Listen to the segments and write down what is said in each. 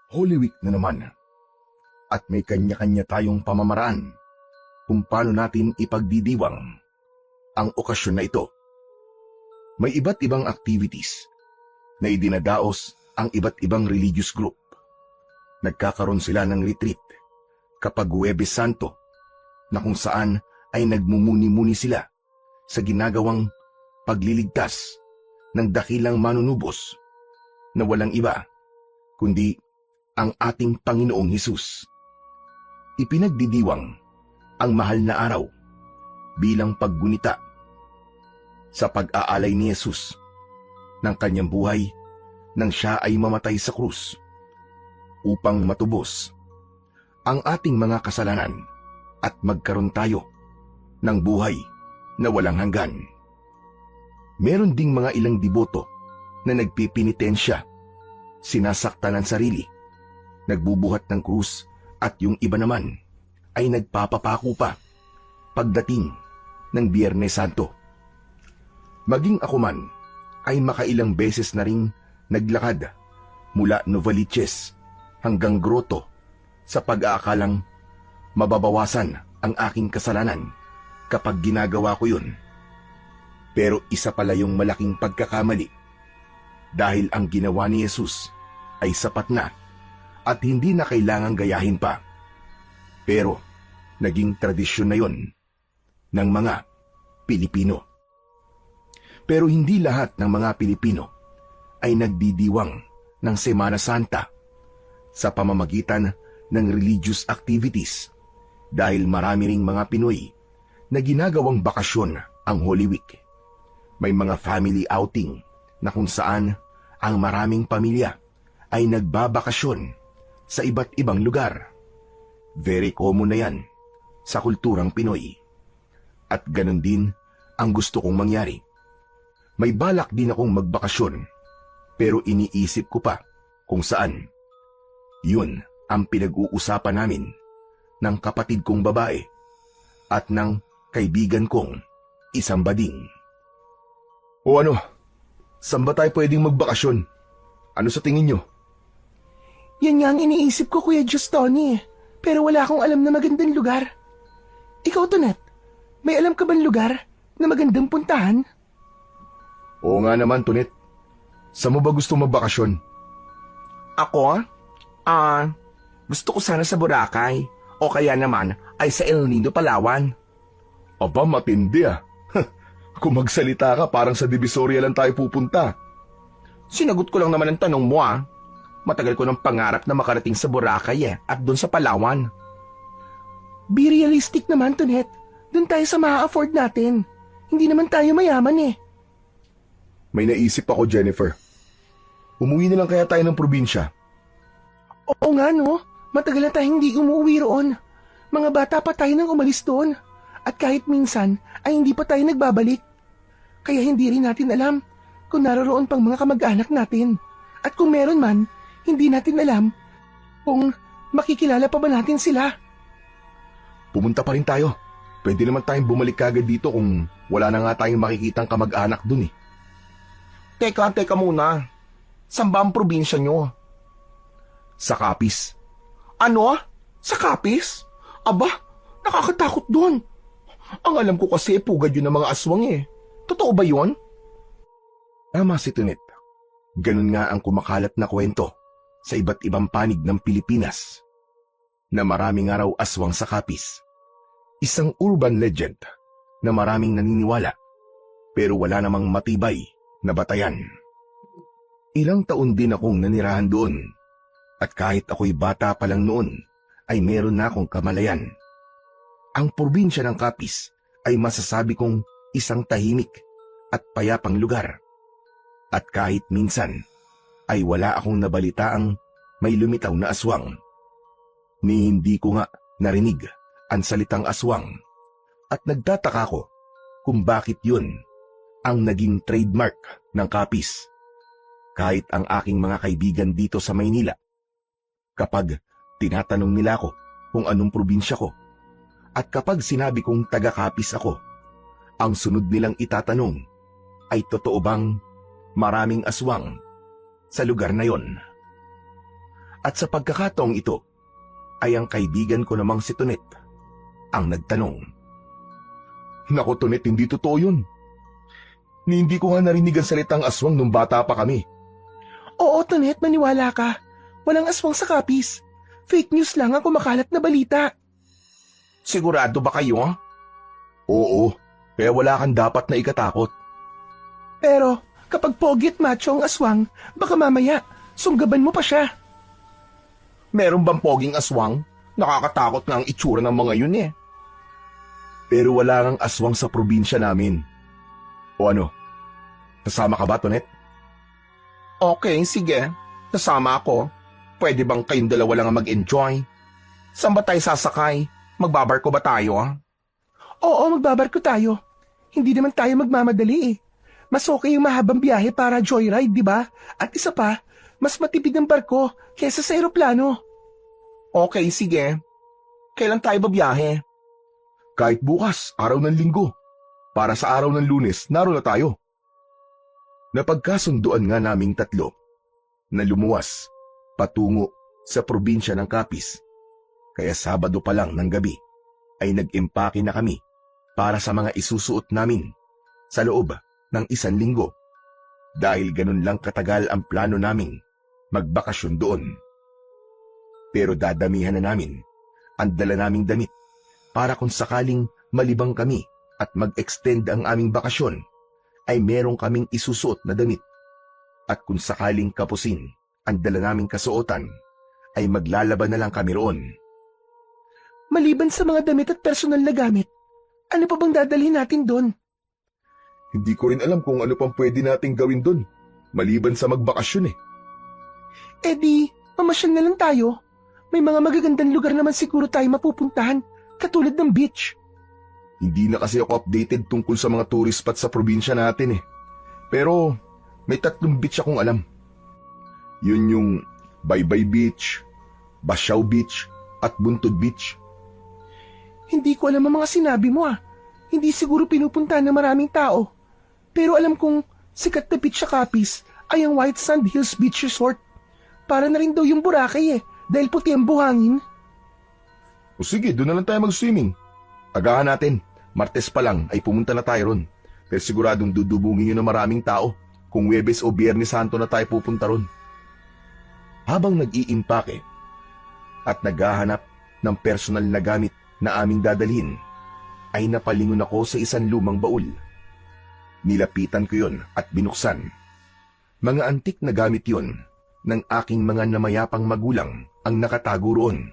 Holy Week na naman at may kanya-kanya tayong pamamaraan kung paano natin ipagdidiwang ang okasyon na ito. May iba't ibang activities na idinadaos ang iba't ibang religious group. Nagkakaroon sila ng retreat kapag Huwebes Santo na kung saan ay nagmumuni-muni sila sa ginagawang pagliligtas ng dakilang manunubos na walang iba kundi ang ating Panginoong Hesus. Ipinagdidiwang ang mahal na araw bilang paggunita sa pag-aalay ni Hesus ng kanyang buhay nang siya ay mamatay sa krus upang matubos ang ating mga kasalanan at magkaroon tayo ng buhay na walang hanggan. Meron ding mga ilang diboto na nagpipinitensya, sinasaktan ang sarili, nagbubuhat ng krus at yung iba naman ay nagpapapako pa pagdating ng Biyernes Santo. Maging ako man ay makailang beses na ring naglakad mula Novaliches hanggang Grotto sa pag-aakalang mababawasan ang aking kasalanan kapag ginagawa ko yun. Pero isa pala yung malaking pagkakamali dahil ang ginawa ni Jesus ay sapat na at hindi na kailangang gayahin pa. Pero naging tradisyon na yon ng mga Pilipino. Pero hindi lahat ng mga Pilipino ay nagdidiwang ng Semana Santa sa pamamagitan ng religious activities dahil marami ring mga Pinoy na ginagawang bakasyon ang Holy Week. May mga family outing na kung saan ang maraming pamilya ay nagbabakasyon sa iba't ibang lugar. Very common na yan sa kulturang Pinoy. At ganun din ang gusto kong mangyari. May balak din akong magbakasyon pero iniisip ko pa kung saan. Yun ang pinag-uusapan namin ng kapatid kong babae at ng kaibigan kong isang bading. O ano? Saan ba tayo pwedeng magbakasyon? Ano sa tingin nyo? Yan nga ang iniisip ko, Kuya Justoni. Pero wala akong alam na magandang lugar. Ikaw, Tonet, may alam ka bang lugar na magandang puntahan? Oo nga naman, Tonet. Saan mo ba gusto magbakasyon? Ako? Gusto ko sana sa Boracay. O kaya naman ay sa El Nido, Palawan. Aba, matindi ah. Kung magsalita ka, parang sa Divisoria lang tayo pupunta. Sinagot ko lang naman ang tanong mo ah. Matagal ko ng pangarap na makarating sa Boracay at doon sa Palawan. Be realistic naman, Tonet. Doon tayo sa ma-afford natin. Hindi naman tayo mayaman eh. May naisip ako, Jennifer. Umuwi na lang kaya tayo ng probinsya. Oo nga no, matagal na tayo hindi umuwi roon. Mga bata pa tayo nang umalis doon. At kahit minsan ay hindi pa tayo nagbabalik. Kaya hindi rin natin alam kung naroroon pang mga kamag-anak natin. At kung meron man, hindi natin alam kung makikilala pa ba natin sila. Pumunta pa rin tayo. Pwede naman tayong bumalik kagad dito kung wala na nga tayong makikitang kamag-anak dun eh. Teka muna. Saan ba ang probinsya nyo? Sa Capiz. Ano? Sa Capiz? Aba, nakakatakot doon. Ang alam ko kasi pugad yun ng mga aswang eh. Totoo ba yun? Tama si Tonet. Ganun nga ang kumakalat na kwento sa iba't ibang panig ng Pilipinas na maraming araw aswang sa Capiz. Isang urban legend na maraming naniniwala pero wala namang matibay na batayan. Ilang taon din akong nanirahan doon at kahit ako'y bata pa lang noon ay meron na akong kamalayan. Ang probinsya ng Capiz ay masasabi kong isang tahimik at payapang lugar. At kahit minsan ay wala akong nabalitaang may lumitaw na aswang. Ni hindi ko nga narinig ang salitang aswang at nagtataka ko kung bakit yun ang naging trademark ng Capiz. Kahit ang aking mga kaibigan dito sa Maynila, kapag tinatanong nila ako kung anong probinsya ko, at kapag sinabi kong taga-Capiz ako, ang sunod nilang itatanong ay totoo bang maraming aswang sa lugar na yon? At sa pagkakataong ito, ay ang kaibigan ko namang si Tonet ang nagtanong. Naku Tonet, hindi totoo yun. Hindi ko nga narinig ang salitang aswang nung bata pa kami. Oo, Tonet, maniwala ka. Walang aswang sa Capiz. Fake news lang ang kumakalat na balita. Sigurado ba kayo? Oo, kaya wala kang dapat na ikatakot. Pero kapag pogi at macho ang aswang, baka mamaya sunggaban mo pa siya. Meron bang poging aswang? Nakakatakot nga ang itsura ng mga yun eh. Pero wala kang aswang sa probinsya namin. O ano? Kasama ka ba, Tonet? Okay, sige. Kasama ako. Pwede bang kayong dalawa lang ang mag-enjoy? Saan ba tayo sasakay? Magbabarko ba tayo? Oo, magbabarko tayo. Hindi naman tayo magmamadali eh. Mas okay yung mahabang biyahe para joyride, di ba? At isa pa, mas matipid ang barko kaysa sa eroplano. Okay, sige. Kailan tayo babiyahe? Kahit bukas, araw ng linggo. Para sa araw ng Lunes, naroon na tayo. Napagkasunduan nga naming tatlo na lumuwas patungo sa probinsya ng Capiz. Kaya Sabado pa lang ng gabi ay nag-empake na kami para sa mga isusuot namin sa loob ng 1 linggo. Dahil ganun lang katagal ang plano naming magbakasyon doon. Pero dadamihan na namin ang dala naming damit para kung sakaling malibang kami at mag-extend ang aming bakasyon ay merong kaming isusuot na damit. At kung sakaling kapusin ang dala naming kasuotan ay maglalaban na lang kami roon. Maliban sa mga damit at personal na gamit, ano pa bang dadalhin natin doon? Hindi ko rin alam kung ano pang pwede nating gawin doon, maliban sa magbakasyon eh. Eh di, mamasyal na lang tayo. May mga magagandang lugar naman siguro tayo mapupuntahan, katulad ng beach. Hindi na kasi ako updated tungkol sa mga tourist spot sa probinsya natin eh. Pero may 3 beach akong alam. Yun yung Baybay Beach, Basyaw Beach, at Buntod Beach. Hindi ko alam ang mga sinabi mo ah. Hindi siguro pinupuntahan ng maraming tao. Pero alam kong sikat na beach sa Capiz ay ang White Sand Hills Beach Resort. Para na rin daw yung Boracay eh, dahil puti ang buhangin. O sige, doon na lang tayo mag-swimming. Agahan natin, Martes pa lang ay pumunta na tayo ron. Pero siguradong dudubungin yun ng maraming tao kung Huwebes o Biyernes Santo na tayo pupunta ron. Habang nag-iimpake at naghahanap ng personal na gamit na aming dadalhin, ay napalingon ako sa isang lumang baul. Nilapitan ko yun at binuksan. Mga antik na gamit yun ng aking mga namayapang magulang ang nakatago roon.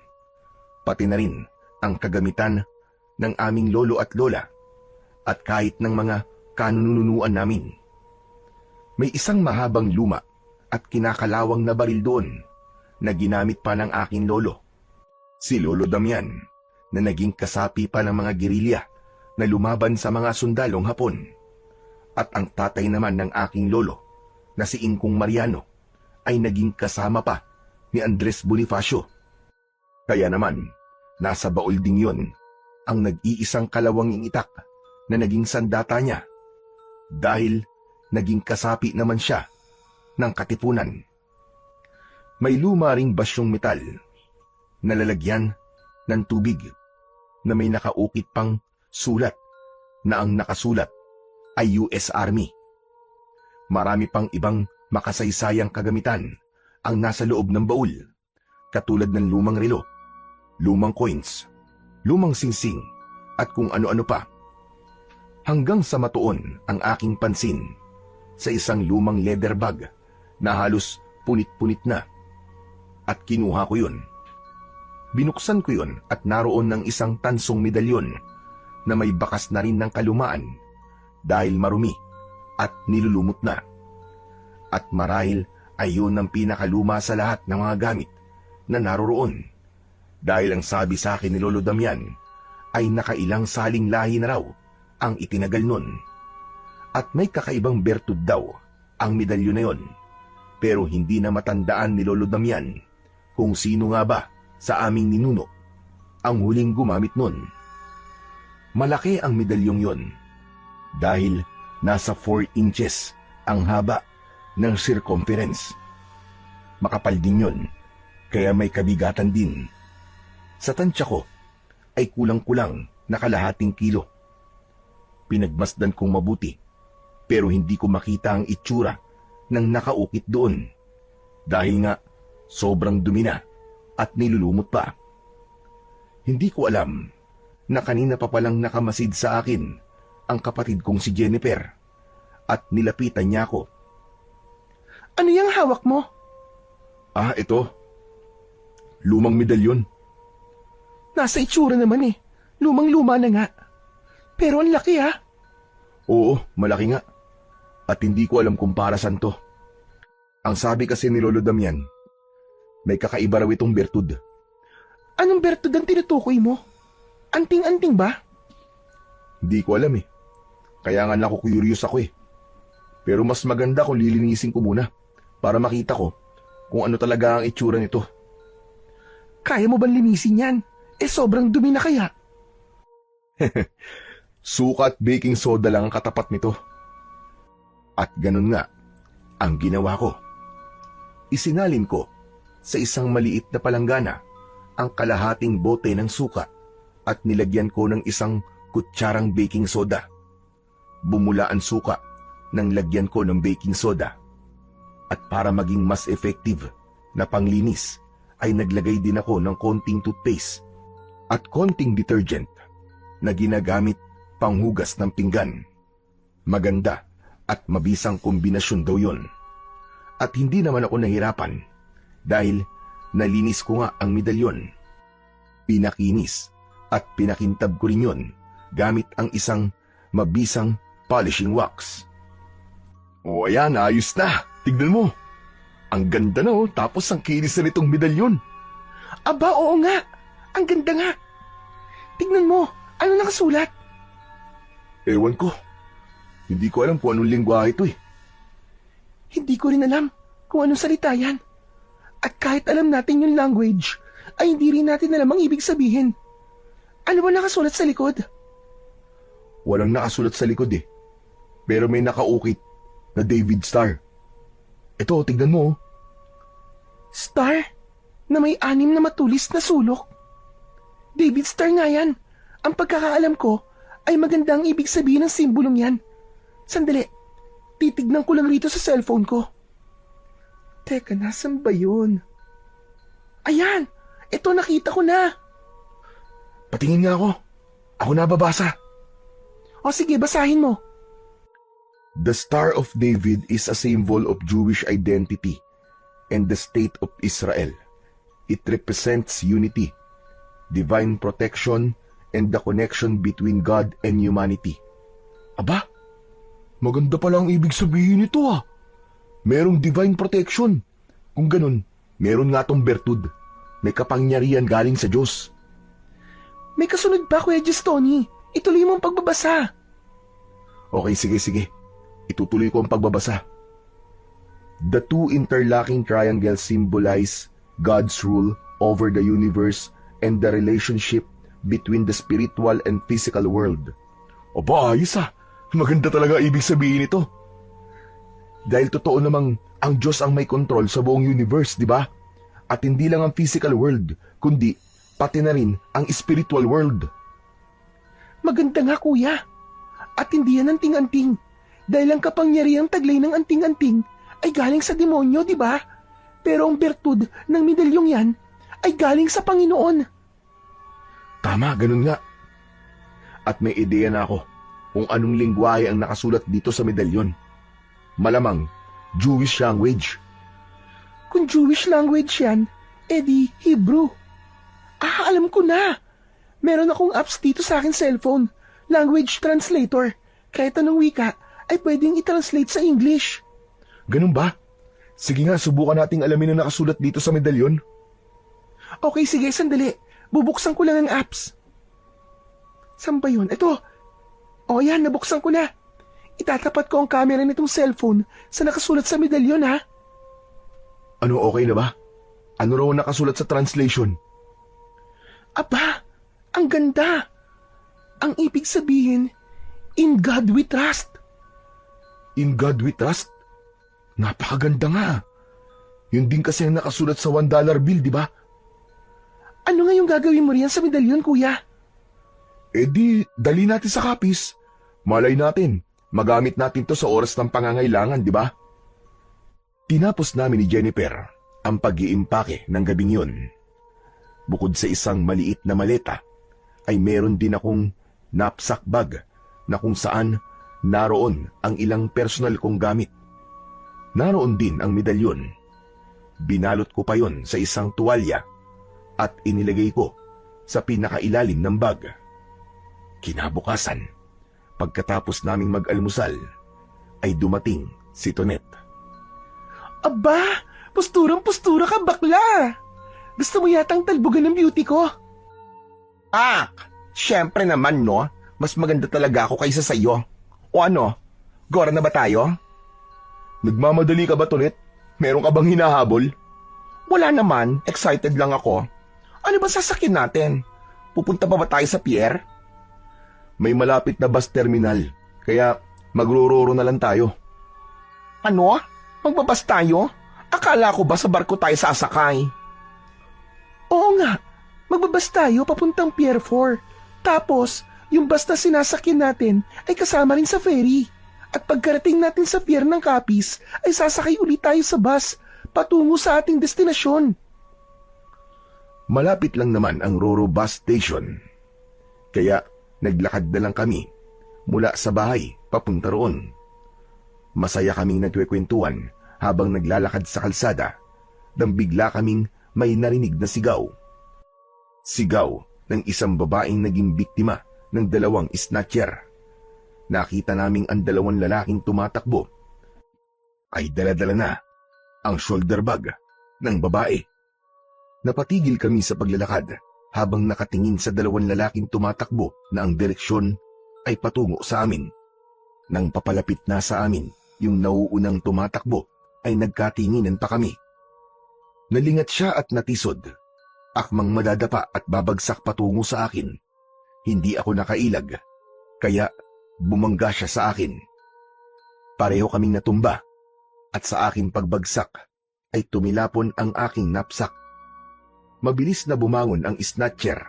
Pati na rin ang kagamitan ng aming lolo at lola at kahit ng mga kanununuan namin. May isang mahabang luma at kinakalawang na baril doon na ginamit pa ng aking lolo. Si Lolo Damian na naging kasapi pa ng mga gerilya na lumaban sa mga sundalong Hapon. At ang tatay naman ng aking lolo na si Ingkong Mariano ay naging kasama pa ni Andres Bonifacio. Kaya naman, nasa baul ding yon ang nag-iisang kalawanging itak na naging sandata niya dahil naging kasapi naman siya ng katipunan. May luma ring basyong metal na lalagyan ng tubig na may nakaukit pang sulat na ang nakasulat ay US Army. Marami pang ibang makasaysayang kagamitan ang nasa loob ng baul, katulad ng lumang relo, lumang coins, lumang singsing at kung ano-ano pa. Hanggang sa matuon ang aking pansin sa isang lumang leather bag na halos punit-punit na. At kinuha ko yun. Binuksan ko yun at naroon ng isang tansong medalyon na may bakas na rin ng kalumaan dahil marumi at nilulumot na. At marahil ay yun ang pinakaluma sa lahat ng mga gamit na naroroon dahil ang sabi sa akin ni Lolo Damian ay nakailang saling lahi na raw ang itinagal nun. At may kakaibang bertud daw ang medalyon na yun, pero hindi na matandaan ni Lolo Damian kung sino nga ba sa aming ninuno ang huling gumamit nun. Malaki ang medalyong yon dahil nasa 4 inches ang haba ng circumference. Makapal din yun, kaya may kabigatan din. Sa tansya ko ay kulang-kulang na kalahating kilo. Pinagmasdan kong mabuti pero hindi ko makita ang itsura ng nakaukit doon dahil nga sobrang dumi na at nilulumot pa. Hindi ko alam na kanina pa palang nakamasid sa akin ang kapatid kong si Jennifer at nilapitan niya ako. Ano yung hawak mo? Ah, ito. Lumang medalyon. Nasa itsura naman eh. Lumang-luma na nga. Pero ang laki ha. Oo, malaki nga. At hindi ko alam kung para saan to. Ang sabi kasi ni Lolo Damian, may kakaiba raw itong bertud. Anong bertud ang tinutukoy mo? Anting-anting ba? Hindi ko alam eh. Kaya nga naku-curious ako eh. Pero mas maganda kung lilinisin ko muna para makita ko kung ano talaga ang itsura nito. Kaya mo bang linisin yan? Eh sobrang dumi na kaya. Suka at baking soda lang ang katapat nito. At ganun nga ang ginawa ko. Isinalin ko sa isang maliit na palanggana ang kalahating bote ng suka at nilagyan ko ng isang kutsarang baking soda. Bumula ang suka nang lagyan ko ng baking soda. At para maging mas effective na panglinis ay naglagay din ako ng konting toothpaste at konting detergent na ginagamit panghugas ng pinggan. Maganda at mabisang kombinasyon daw yon. At hindi naman ako nahirapan dahil nalinis ko nga ang medalyon. Pinakinis at pinakintab ko rin yon gamit ang isang mabisang polishing wax. O ayan, ayos na. Tignan mo. Ang ganda na oh, tapos ang kinis na nitong medalyon. Aba, oo nga. Ang ganda nga. Tignan mo, ano nakasulat? Ewan ko. Hindi ko alam kung anong lingwahe ito eh. Hindi ko rin alam kung anong salita yan. At kahit alam natin yung language, ay hindi rin natin alam ang ibig sabihin. Ano ba nakasulat sa likod? Walang nakasulat sa likod eh. Pero may nakaukit na David Star. Ito, tignan mo. Star? Na may 6 na matulis na sulok? David Star nga yan. Ang pagkakaalam ko ay maganda ang ibig sabihin ng simbolong yan. Sandali, titignan ko lang rito sa cellphone ko. Teka, nasan ba yun? Ayan! Ito, nakita ko na! Patingin nga ako. Ako nababasa. O sige, basahin mo. The Star of David is a symbol of Jewish identity and the state of Israel. It represents unity, divine protection, and the connection between God and humanity. Aba, maganda pala ang ibig sabihin nito ah. Merong divine protection. Kung ganun, meron nga tong bertud. May kapangyarihan galing sa Diyos. May kasunod pa, Kuya Tony. Ituloy mo ang pagbabasa. Okay, sige. Itutuloy ko ang pagbabasa. The two interlocking triangles symbolize God's rule over the universe and the relationship between the spiritual and physical world. Aba, ayos ah. Maganda talaga ibig sabihin ito. Dahil totoo namang ang Diyos ang may kontrol sa buong universe, di ba? At hindi lang ang physical world, kundi pati na rin ang spiritual world. Maganda nga, Kuya. At hindi yan anting-anting. Dahil ang kapangyarihang taglay ng anting-anting ay galing sa demonyo, di ba? Pero ang bertud ng medalyong yan ay galing sa Panginoon. Tama, ganun nga. At may ideya na ako kung anong lingwahe ang nakasulat dito sa medalyon. Malamang, Jewish language. Kung Jewish language yan, edi Hebrew. Ah, alam ko na. Meron akong apps dito sa akin cellphone. Language translator. Kahit anong wika ay pwedeng i-translate sa English. Ganun ba? Sige nga, subukan nating alamin ang nakasulat dito sa medalyon. Okay, sige, sandali. Bubuksan ko lang ang apps. Saan ba yun? Ito. O yan, nabuksan ko na. Itatapat ko ang camera nitong cellphone sa nakasulat sa medalyon, ha? Ano, okay na ba? Ano raw nakasulat sa translation? Aba, ang ganda. Ang ibig sabihin, in God we trust. In God we trust? Napakaganda nga. Yun din kasi ang nakasulat sa $1 bill, di ba? Ano nga yung gagawin mo riyan sa medalyon, kuya? Eh di, dali natin sa kapis. Malay natin, magamit natin to sa oras ng pangangailangan, di ba? Tinapos namin ni Jennifer ang pag-iimpake ng gabing yun. Bukod sa isang maliit na maleta, ay meron din akong knapsack bag na kung saan naroon ang ilang personal kong gamit. Naroon din ang medalyon. Binalot ko pa yon sa isang tuwalya at inilagay ko sa pinakailalim ng bag. Kinabukasan, pagkatapos naming mag-almusal, ay dumating si Tonet. Aba, posturang-postura ka, bakla! Gusto mo yatang talbugan ng beauty ko? Syempre naman no, mas maganda talaga ako kaysa sa iyo. O ano, gora na ba tayo? Nagmamadali ka ba, Tonet? Meron ka bang hinahabol? Wala naman, excited lang ako. Ano ba sasakyan natin? Pupunta pa ba tayo sa pier? May malapit na bus terminal, kaya magrororo na lang tayo. Ano? Magbabas tayo? Akala ko ba sa barko tayo sasakay? Oo nga, magbabas tayo papuntang Pier 4. Tapos, yung bus na sinasakyan natin ay kasama rin sa ferry. At pagkarating natin sa pier ng Capiz, ay sasakay ulit tayo sa bus patungo sa ating destinasyon. Malapit lang naman ang Roro Bus Station. Kaya naglakad na lang kami mula sa bahay papunta roon. Masaya kaming nagkwekwentuhan habang naglalakad sa kalsada nang bigla kaming may narinig na sigaw. Sigaw ng isang babaeng naging biktima ng 2 snatcher. Nakita naming ang 2 lalaking tumatakbo ay dala-dala na ang shoulder bag ng babae. Napatigil kami sa paglalakad habang nakatingin sa 2 lalaking tumatakbo na ang direksyon ay patungo sa amin. Nang papalapit na sa amin, yung nauunang tumatakbo ay nagkatinginan pa kami. Nalingat siya at natisod. Akmang madadapa at babagsak patungo sa akin. Hindi ako nakailag, kaya bumangga siya sa akin. Pareho kaming natumba at sa aking pagbagsak ay tumilapon ang aking knapsack. Mabilis na bumangon ang snatcher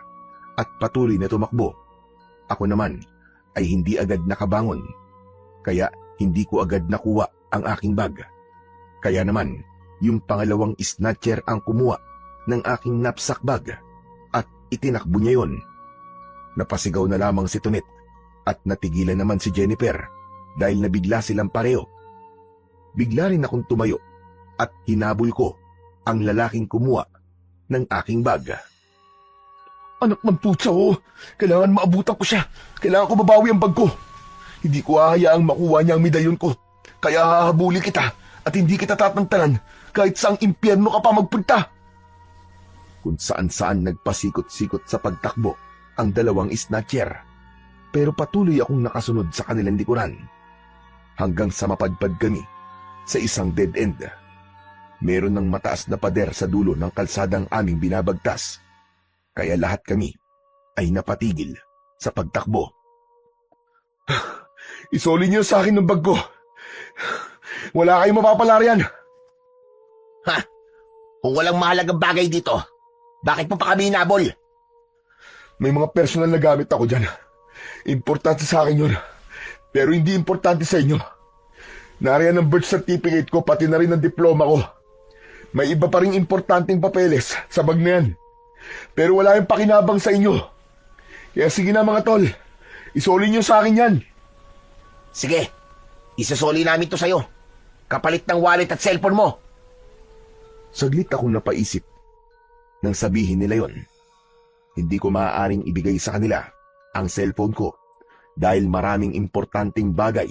at patuloy na tumakbo. Ako naman ay hindi agad nakabangon, kaya hindi ko agad nakuha ang aking bag. Kaya naman, yung pangalawang snatcher ang kumuha ng aking knapsack bag at itinakbo niya yon. Napasigaw na lamang si Tonet at natigilan naman si Jennifer dahil nabigla silang pareho. Bigla rin akong tumayo at hinabol ko ang lalaking kumuha ng aking bag. Anak ng putsa ko, kailangan maabutan ko siya. Kailangan ko mabawi ang bag ko. Hindi ko hahayaang makuha niya ang medalyon ko. Kaya hahabulin kita at hindi kita tatantanan kahit saang impyerno ka pa magpunta. Kung saan-saan nagpasikot-sikot sa pagtakbo ang 2 snatcher. Pero patuloy akong nakasunod sa kanilang likuran. Hanggang sa mapadpad kami sa isang dead end. Meron ng mataas na pader sa dulo ng kalsadang aming binabagtas. Kaya lahat kami ay napatigil sa pagtakbo. Isoli niyo sa akin ng bag ko. Wala kayong mapapala riyan. Kung walang mahalagang bagay dito, bakit mo pa kami hinabol? May mga personal na gamit ako dyan. Importante sa akin yun. Pero hindi importante sa inyo. Nariyan ang birth certificate ko, pati na rin ang diploma ko. May iba pa rin importanteng papeles sa bag na yan. Pero wala yung pakinabang sa inyo. Kaya sige na mga tol, isoli niyo sa akin yan. Sige, isasoli namin to sa'yo. Kapalit ng wallet at cellphone mo. Saglit akong napaisip nang sabihin nila yon. Hindi ko maaaring ibigay sa kanila ang cellphone ko dahil maraming importanteng bagay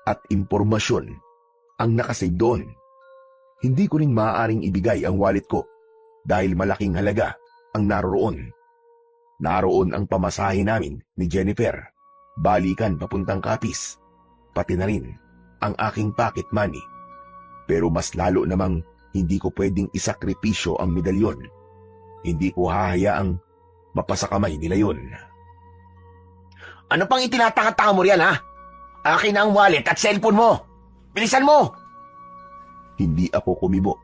at impormasyon ang nakasave doon. Hindi ko rin maaaring ibigay ang wallet ko dahil malaking halaga ang naroroon. Naroon ang pamasahe namin ni Jennifer, balikan papuntang Capiz, pati na rin ang aking pocket money. Pero mas lalo namang hindi ko pwedeng isakripisyo ang medalyon. Hindi ko hahayaang mapasakamay nila yun. Ano pang itinataka-taka mo riyan, ha? Akin na ang wallet at cellphone mo. Bilisan mo! Hindi ako kumibo.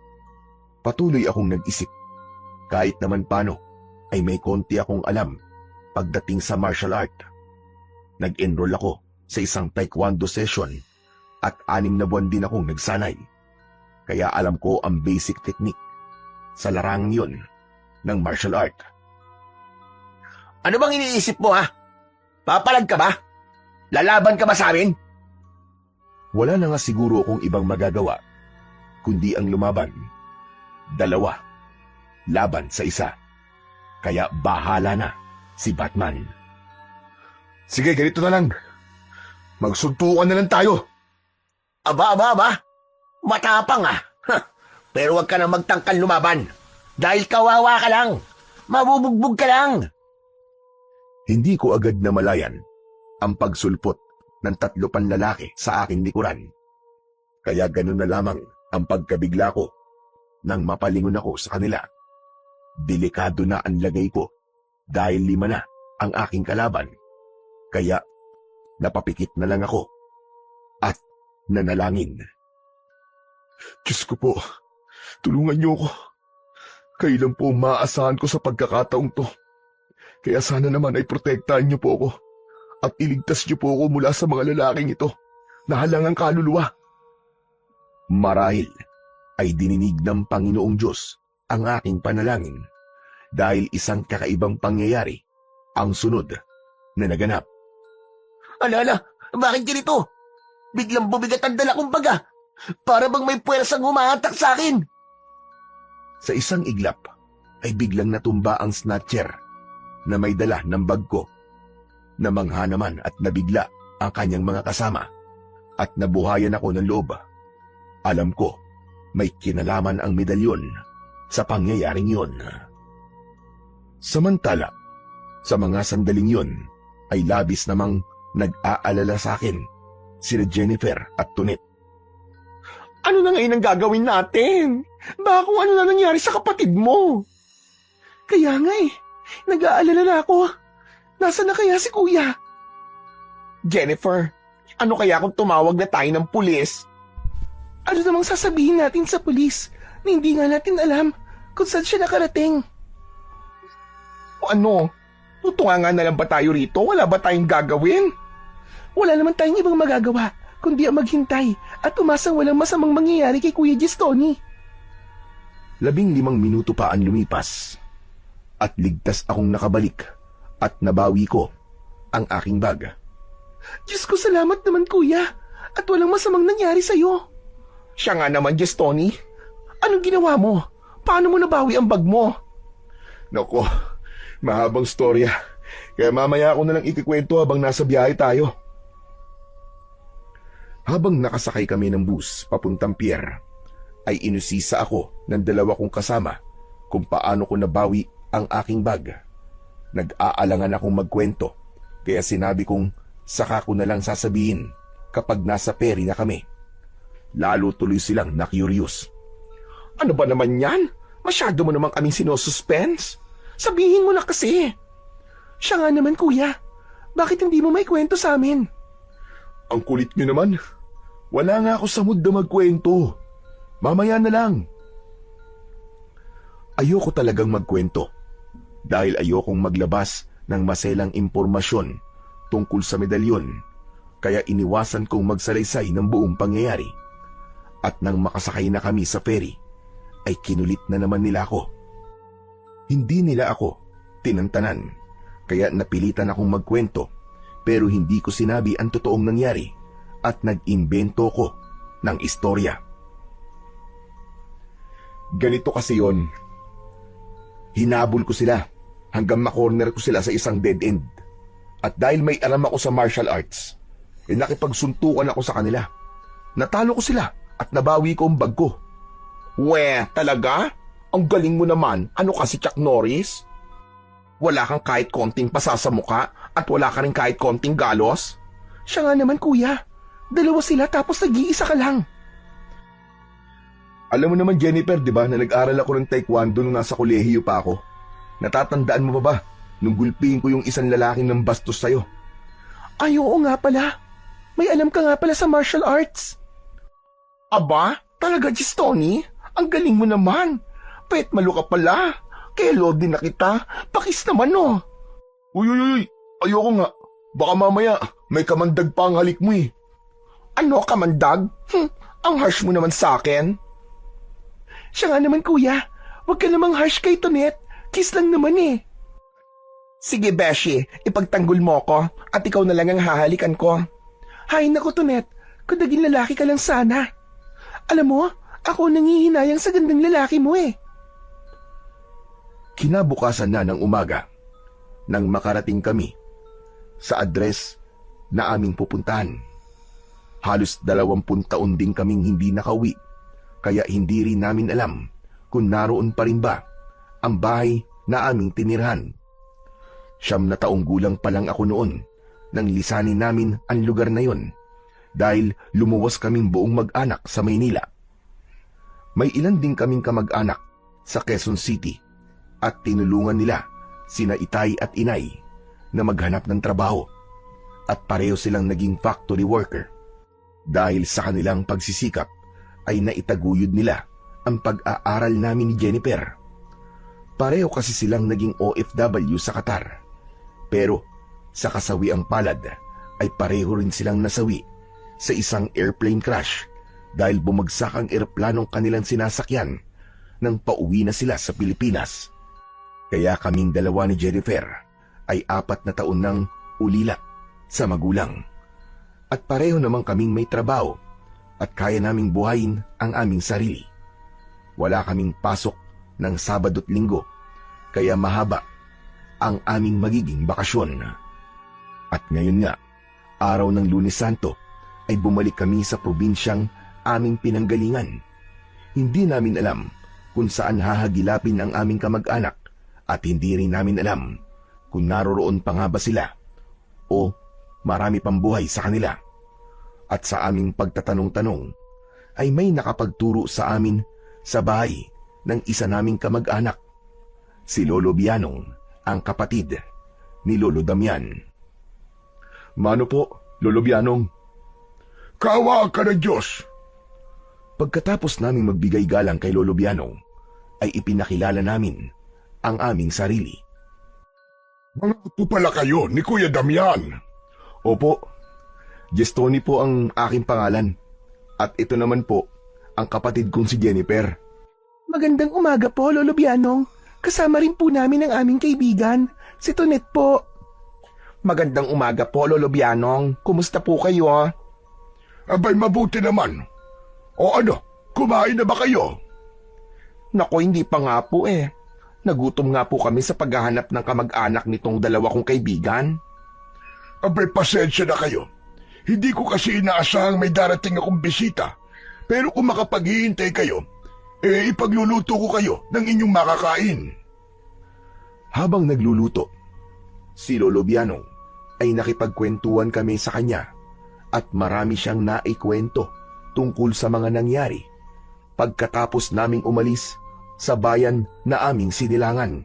Patuloy akong nag-isip. Kahit naman paano, ay may konti akong alam pagdating sa martial art. Nag-enroll ako sa isang taekwondo session at 6 na buwan din akong nagsanay. Kaya alam ko ang basic technique sa larangan yun ng martial art. Ano bang iniisip mo, ha? Papalag ka ba? Lalaban ka ba sa amin? Wala na nga siguro akong ibang magagawa, kundi ang lumaban. 2 laban sa 1. Kaya bahala na si Batman. Sige, ganito na lang. Magsuntukan na lang tayo. Aba. Matapang, ah. Pero wag ka na magtangkal lumaban. Dahil kawawa ka lang. Mabubugbog ka lang. Hindi ko agad namalayan ang pagsulpot ng 3 panlalaki sa aking likuran. Kaya ganun na lamang ang pagkabigla ko nang mapalingon ako sa kanila. Delikado na ang lagay ko dahil 5 na ang aking kalaban. Kaya napapikit na lang ako at nanalangin. Diyos ko po, tulungan niyo ako. Kayo lang po maaasahan ko sa pagkakataong to. Kaya sana naman ay protektahan niyo po ako at iligtas niyo po ako mula sa mga lalaking ito na halangang kaluluwa. Marahil ay dininig ng Panginoong Diyos ang aking panalangin dahil isang kakaibang pangyayari ang sunod na naganap. Ala, bakit ganito? Biglang bumigat ang dala kong baga. Para bang may puwersang humahatak sa akin. Sa isang iglap ay biglang natumba ang snatcher na may dala ng bag ko. Namangha naman at nabigla ang kanyang mga kasama at nabuhayan ako ng loob. Alam ko, may kinalaman ang medalyon sa pangyayaring yon. Samantala, sa mga sandaling yon ay labis namang nag-aalala sa akin sina Jennifer at Tonet. Ano na ngayon ang gagawin natin? Baka kung ano na nangyari sa kapatid mo. Kaya nga nag-aalala na ako. Nasaan na kaya si kuya? Jennifer, ano kaya kung tumawag na tayo ng pulis? Ano namang sasabihin natin sa pulis na hindi nga natin alam kung saan siya nakarating? O ano? Tutunga na lang ba tayo rito? Wala ba tayong gagawin? Wala naman tayong ibang magagawa kundi ang maghintay at umasang walang masamang mangyayari kay Kuya Gistoni. 15 minuto pa ang lumipas at ligtas akong nakabalik at nabawi ko ang aking bag. Diyos ko, salamat naman kuya at walang masamang nangyari sa'yo. Siya nga naman, Gistoni. Anong ginawa mo? Paano mo nabawi ang bag mo? Nako, mahabang storya. Kaya mamaya ako na lang ikikwento habang nasa biyahe tayo. Habang nakasakay kami ng bus papuntang pier, ay inusisa ako ng 2 kong kasama kung paano ko nabawi ang aking bag. Nag-aalangan akong magkwento, kaya sinabi kong saka ko na lang sasabihin kapag nasa ferry na kami. Lalo tuloy silang na-curious. Ano ba naman yan? Masyado mo naman kaming sinosuspense. Sabihin mo na kasi. Siya nga naman kuya, bakit hindi mo may kwento sa amin? Ang kulit nyo naman. Wala nga ako sa mood na magkwento. Mamaya na lang. Ayoko talagang magkwento dahil ayokong maglabas ng maselang impormasyon tungkol sa medalyon, kaya iniwasan kong magsalaysay ng buong pangyayari. At nang makasakay na kami sa ferry, ay kinulit na naman nila ako. Hindi nila ako tinantanan, kaya napilitan akong magkwento, pero hindi ko sinabi ang totoong nangyari at nag-imbento ko ng istorya. Ganito kasi yon. Hinabol ko sila hanggang makorner ko sila sa isang dead end. At dahil may alam ako sa martial arts, nakipagsuntukan ako sa kanila. Natalo ko sila at nabawi ko ang bag ko. We, talaga? Ang galing mo naman. Ano kasi, Chuck Norris? Wala kang kahit konting pasa sa muka at wala ka rin kahit konting galos? Siya nga naman kuya, 2 sila tapos nag-iisa ka lang. Alam mo naman Jennifer, di ba, na nag-aral ako ng taekwondo nung nasa kolehiyo pa ako. Natatandaan mo ba nung gulpihin ko yung isang lalaking ng bastos sa'yo? Ay oo nga pala, may alam ka nga pala sa martial arts. Aba, talaga, Gistoni? Ang galing mo naman. Pet malo ka pala. Kaya Lord din na kita. Pakis naman no. Uy. Ayoko nga. Baka mamaya may kamandag pa ang halik mo eh. Ano kamandag? Ang harsh mo naman sa akin. Siya nga naman kuya, huwag ka namang harsh kay Tonet. Kiss lang naman eh. Sige Beshi, ipagtanggol mo ko at ikaw na lang ang hahalikan ko. Hay naku Tonet, kung naging lalaki ka lang sana. Alam mo, ako nangihinayang sa gandang lalaki mo eh. Kinabukasan na ng umaga nang makarating kami sa address na aming pupuntahan. Halos 20 taon din kaming hindi nakauwi, kaya hindi rin namin alam kung naroon pa rin ba ang bahay na aming tinirhan. 9 na taong gulang pa lang ako noon nang lisanin namin ang lugar na yon dahil lumuwas kaming buong mag-anak sa Maynila. May ilan din kaming kamag-anak sa Quezon City at tinulungan nila sina itay at inay na maghanap ng trabaho at pareho silang naging factory worker. Dahil sa kanilang pagsisikap ay naitaguyod nila ang pag-aaral namin ni Jennifer. Pareho kasi silang naging OFW sa Qatar. Pero sa kasawiang palad ay pareho rin silang nasawi sa isang airplane crash dahil bumagsak ang eroplanong kanilang sinasakyan nang pauwi na sila sa Pilipinas. Kaya kaming dalawa ni Jennifer ay 4 na taon nang ulila sa magulang. At pareho naman kaming may trabaho at kaya naming buhayin ang aming sarili. Wala kaming pasok ng Sabado't Linggo, kaya mahaba ang aming magiging bakasyon. At ngayon nga, araw ng Lunes Santo, ay bumalik kami sa probinsyang aming pinanggalingan. Hindi namin alam kung saan hahagilapin ang aming kamag-anak at hindi rin namin alam kung naroroon pa nga ba sila o marami pang buhay sa kanila. At sa aming pagtatanong-tanong ay may nakapagturo sa amin sa bahay ng isa naming kamag-anak, si Lolo Bianong, ang kapatid ni Lolo Damian. Mano po, Lolo Bianong? Kawa ka ng Diyos! Pagkatapos naming magbigay galang kay Lolo Bianong, ay ipinakilala namin ang aming sarili. Mga po pala kayo ni Kuya Damian. Opo, Gestoni po ang aking pangalan. At ito naman po ang kapatid kong si Jennifer. Magandang umaga po, Lolo Bianong. Kasama rin po namin ang aming kaibigan, si Tonet po. Magandang umaga po, Lolo Bianong. Kumusta po kayo? Abay, mabuti naman. O ano, kumain na ba kayo? Nako, hindi pa nga po eh. Nagutom nga po kami sa paghahanap ng kamag-anak nitong dalawa kong kaibigan. Abay, pasensya na kayo. Hindi ko kasi inaasahang may darating akong bisita. Pero kung makapaghihintay kayo, ipagluluto ko kayo ng inyong makakain. Habang nagluluto, si Lolo Bianong ay nakipagkwentuhan kami sa kanya at marami siyang naikwento tungkol sa mga nangyari pagkatapos naming umalis sa bayan na aming sinilangan.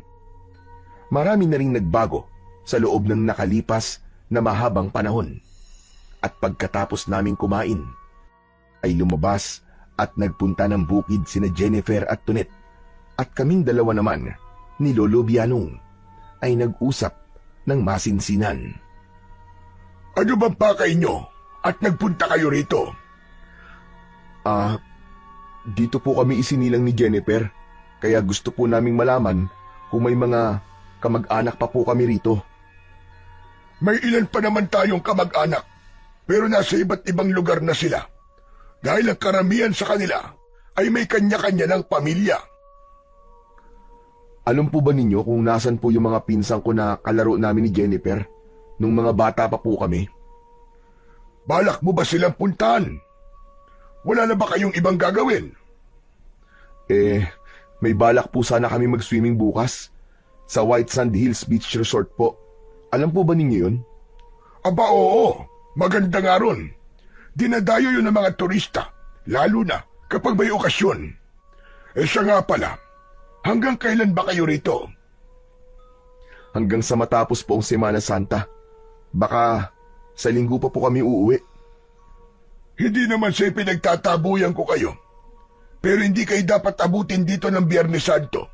Marami na ring nagbago sa loob ng nakalipas na mahabang panahon. At pagkatapos naming kumain, ay lumabas at nagpunta ng bukid sina Jennifer at Tonet at kaming dalawa naman ni Lolo Bianong ay nag-usap ng masinsinan. Ano bang pakay nyo at nagpunta kayo rito? Dito po kami isinilang ni Jennifer, kaya gusto po naming malaman kung may mga kamag-anak pa po kami rito. May ilan pa naman tayong kamag-anak, pero nasa iba't ibang lugar na sila. Dahil ang karamihan sa kanila ay may kanya-kanya ng pamilya. Alam po ba ninyo kung nasan po yung mga pinsang ko na kalaro namin ni Jennifer nung mga bata pa po kami? Balak mo ba silang puntahan? Wala na ba kayong ibang gagawin? May balak po sana kami mag-swimming bukas sa White Sand Hills Beach Resort po. Alam po ba ninyo yun? Aba oo, maganda nga ron. Dinadayo yun ng mga turista, lalo na kapag may okasyon. Siya nga pala, hanggang kailan ba kayo rito? Hanggang sa matapos po ang Semana Santa. Baka sa linggo pa po kami uuwi. Hindi naman siya pinagtatabuyan ko kayo. Pero hindi kayo dapat abutin dito ng Biyernes Santo.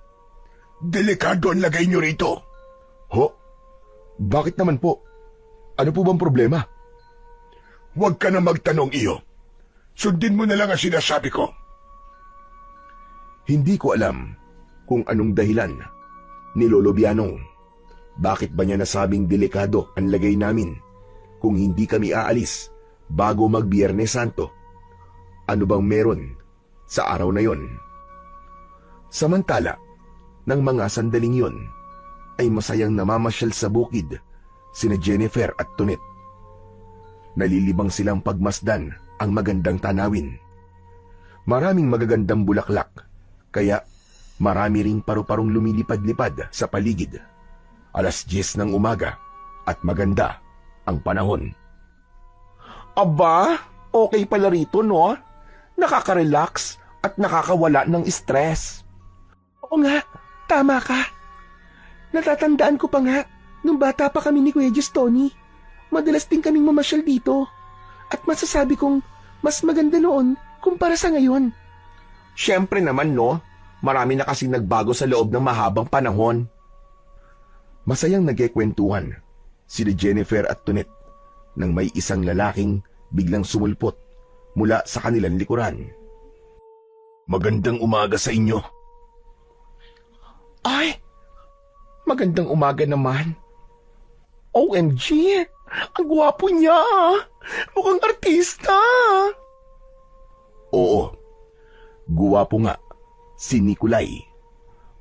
Delikado ang lagay nyo rito. Ho? Bakit naman po? Ano po bang problema? Huwag ka na magtanong iyo. Sundin mo na lang ang sinasabi ko. Hindi ko alam kung anong dahilan ni Lolo Bianong. Bakit ba niya nasabing delikado ang lagay namin kung hindi kami aalis bago mag-Biyernes Santo? Ano bang meron sa araw na yon? Samantala, ng mga sandaling yon, ay masayang namamasyal sa bukid sina Jennifer at Tonet. Nalilibang silang pagmasdan ang magandang tanawin. Maraming magagandang bulaklak, kaya marami ring paru-parong lumilipad-lipad sa paligid. 10:00 ng umaga at maganda ang panahon. Aba, okay pala rito, no? Nakaka-relax at nakakawala ng stress. Oo nga, tama ka. Natatandaan ko pa nga, nung bata pa kami ni Kuya Tony, madalas din kaming mamasyal dito. At masasabi kong mas maganda noon kumpara sa ngayon. Siyempre naman, no? Marami na kasing nagbago sa loob ng mahabang panahon. Masayang nagkikwentuhan sina Jennifer at Tonet nang may isang lalaking biglang sumulpot mula sa kanilang likuran. Magandang umaga sa inyo. Ay, magandang umaga naman. OMG, ang gwapo niya. Mukhang artista. Oo, guwapo nga si Nikolay.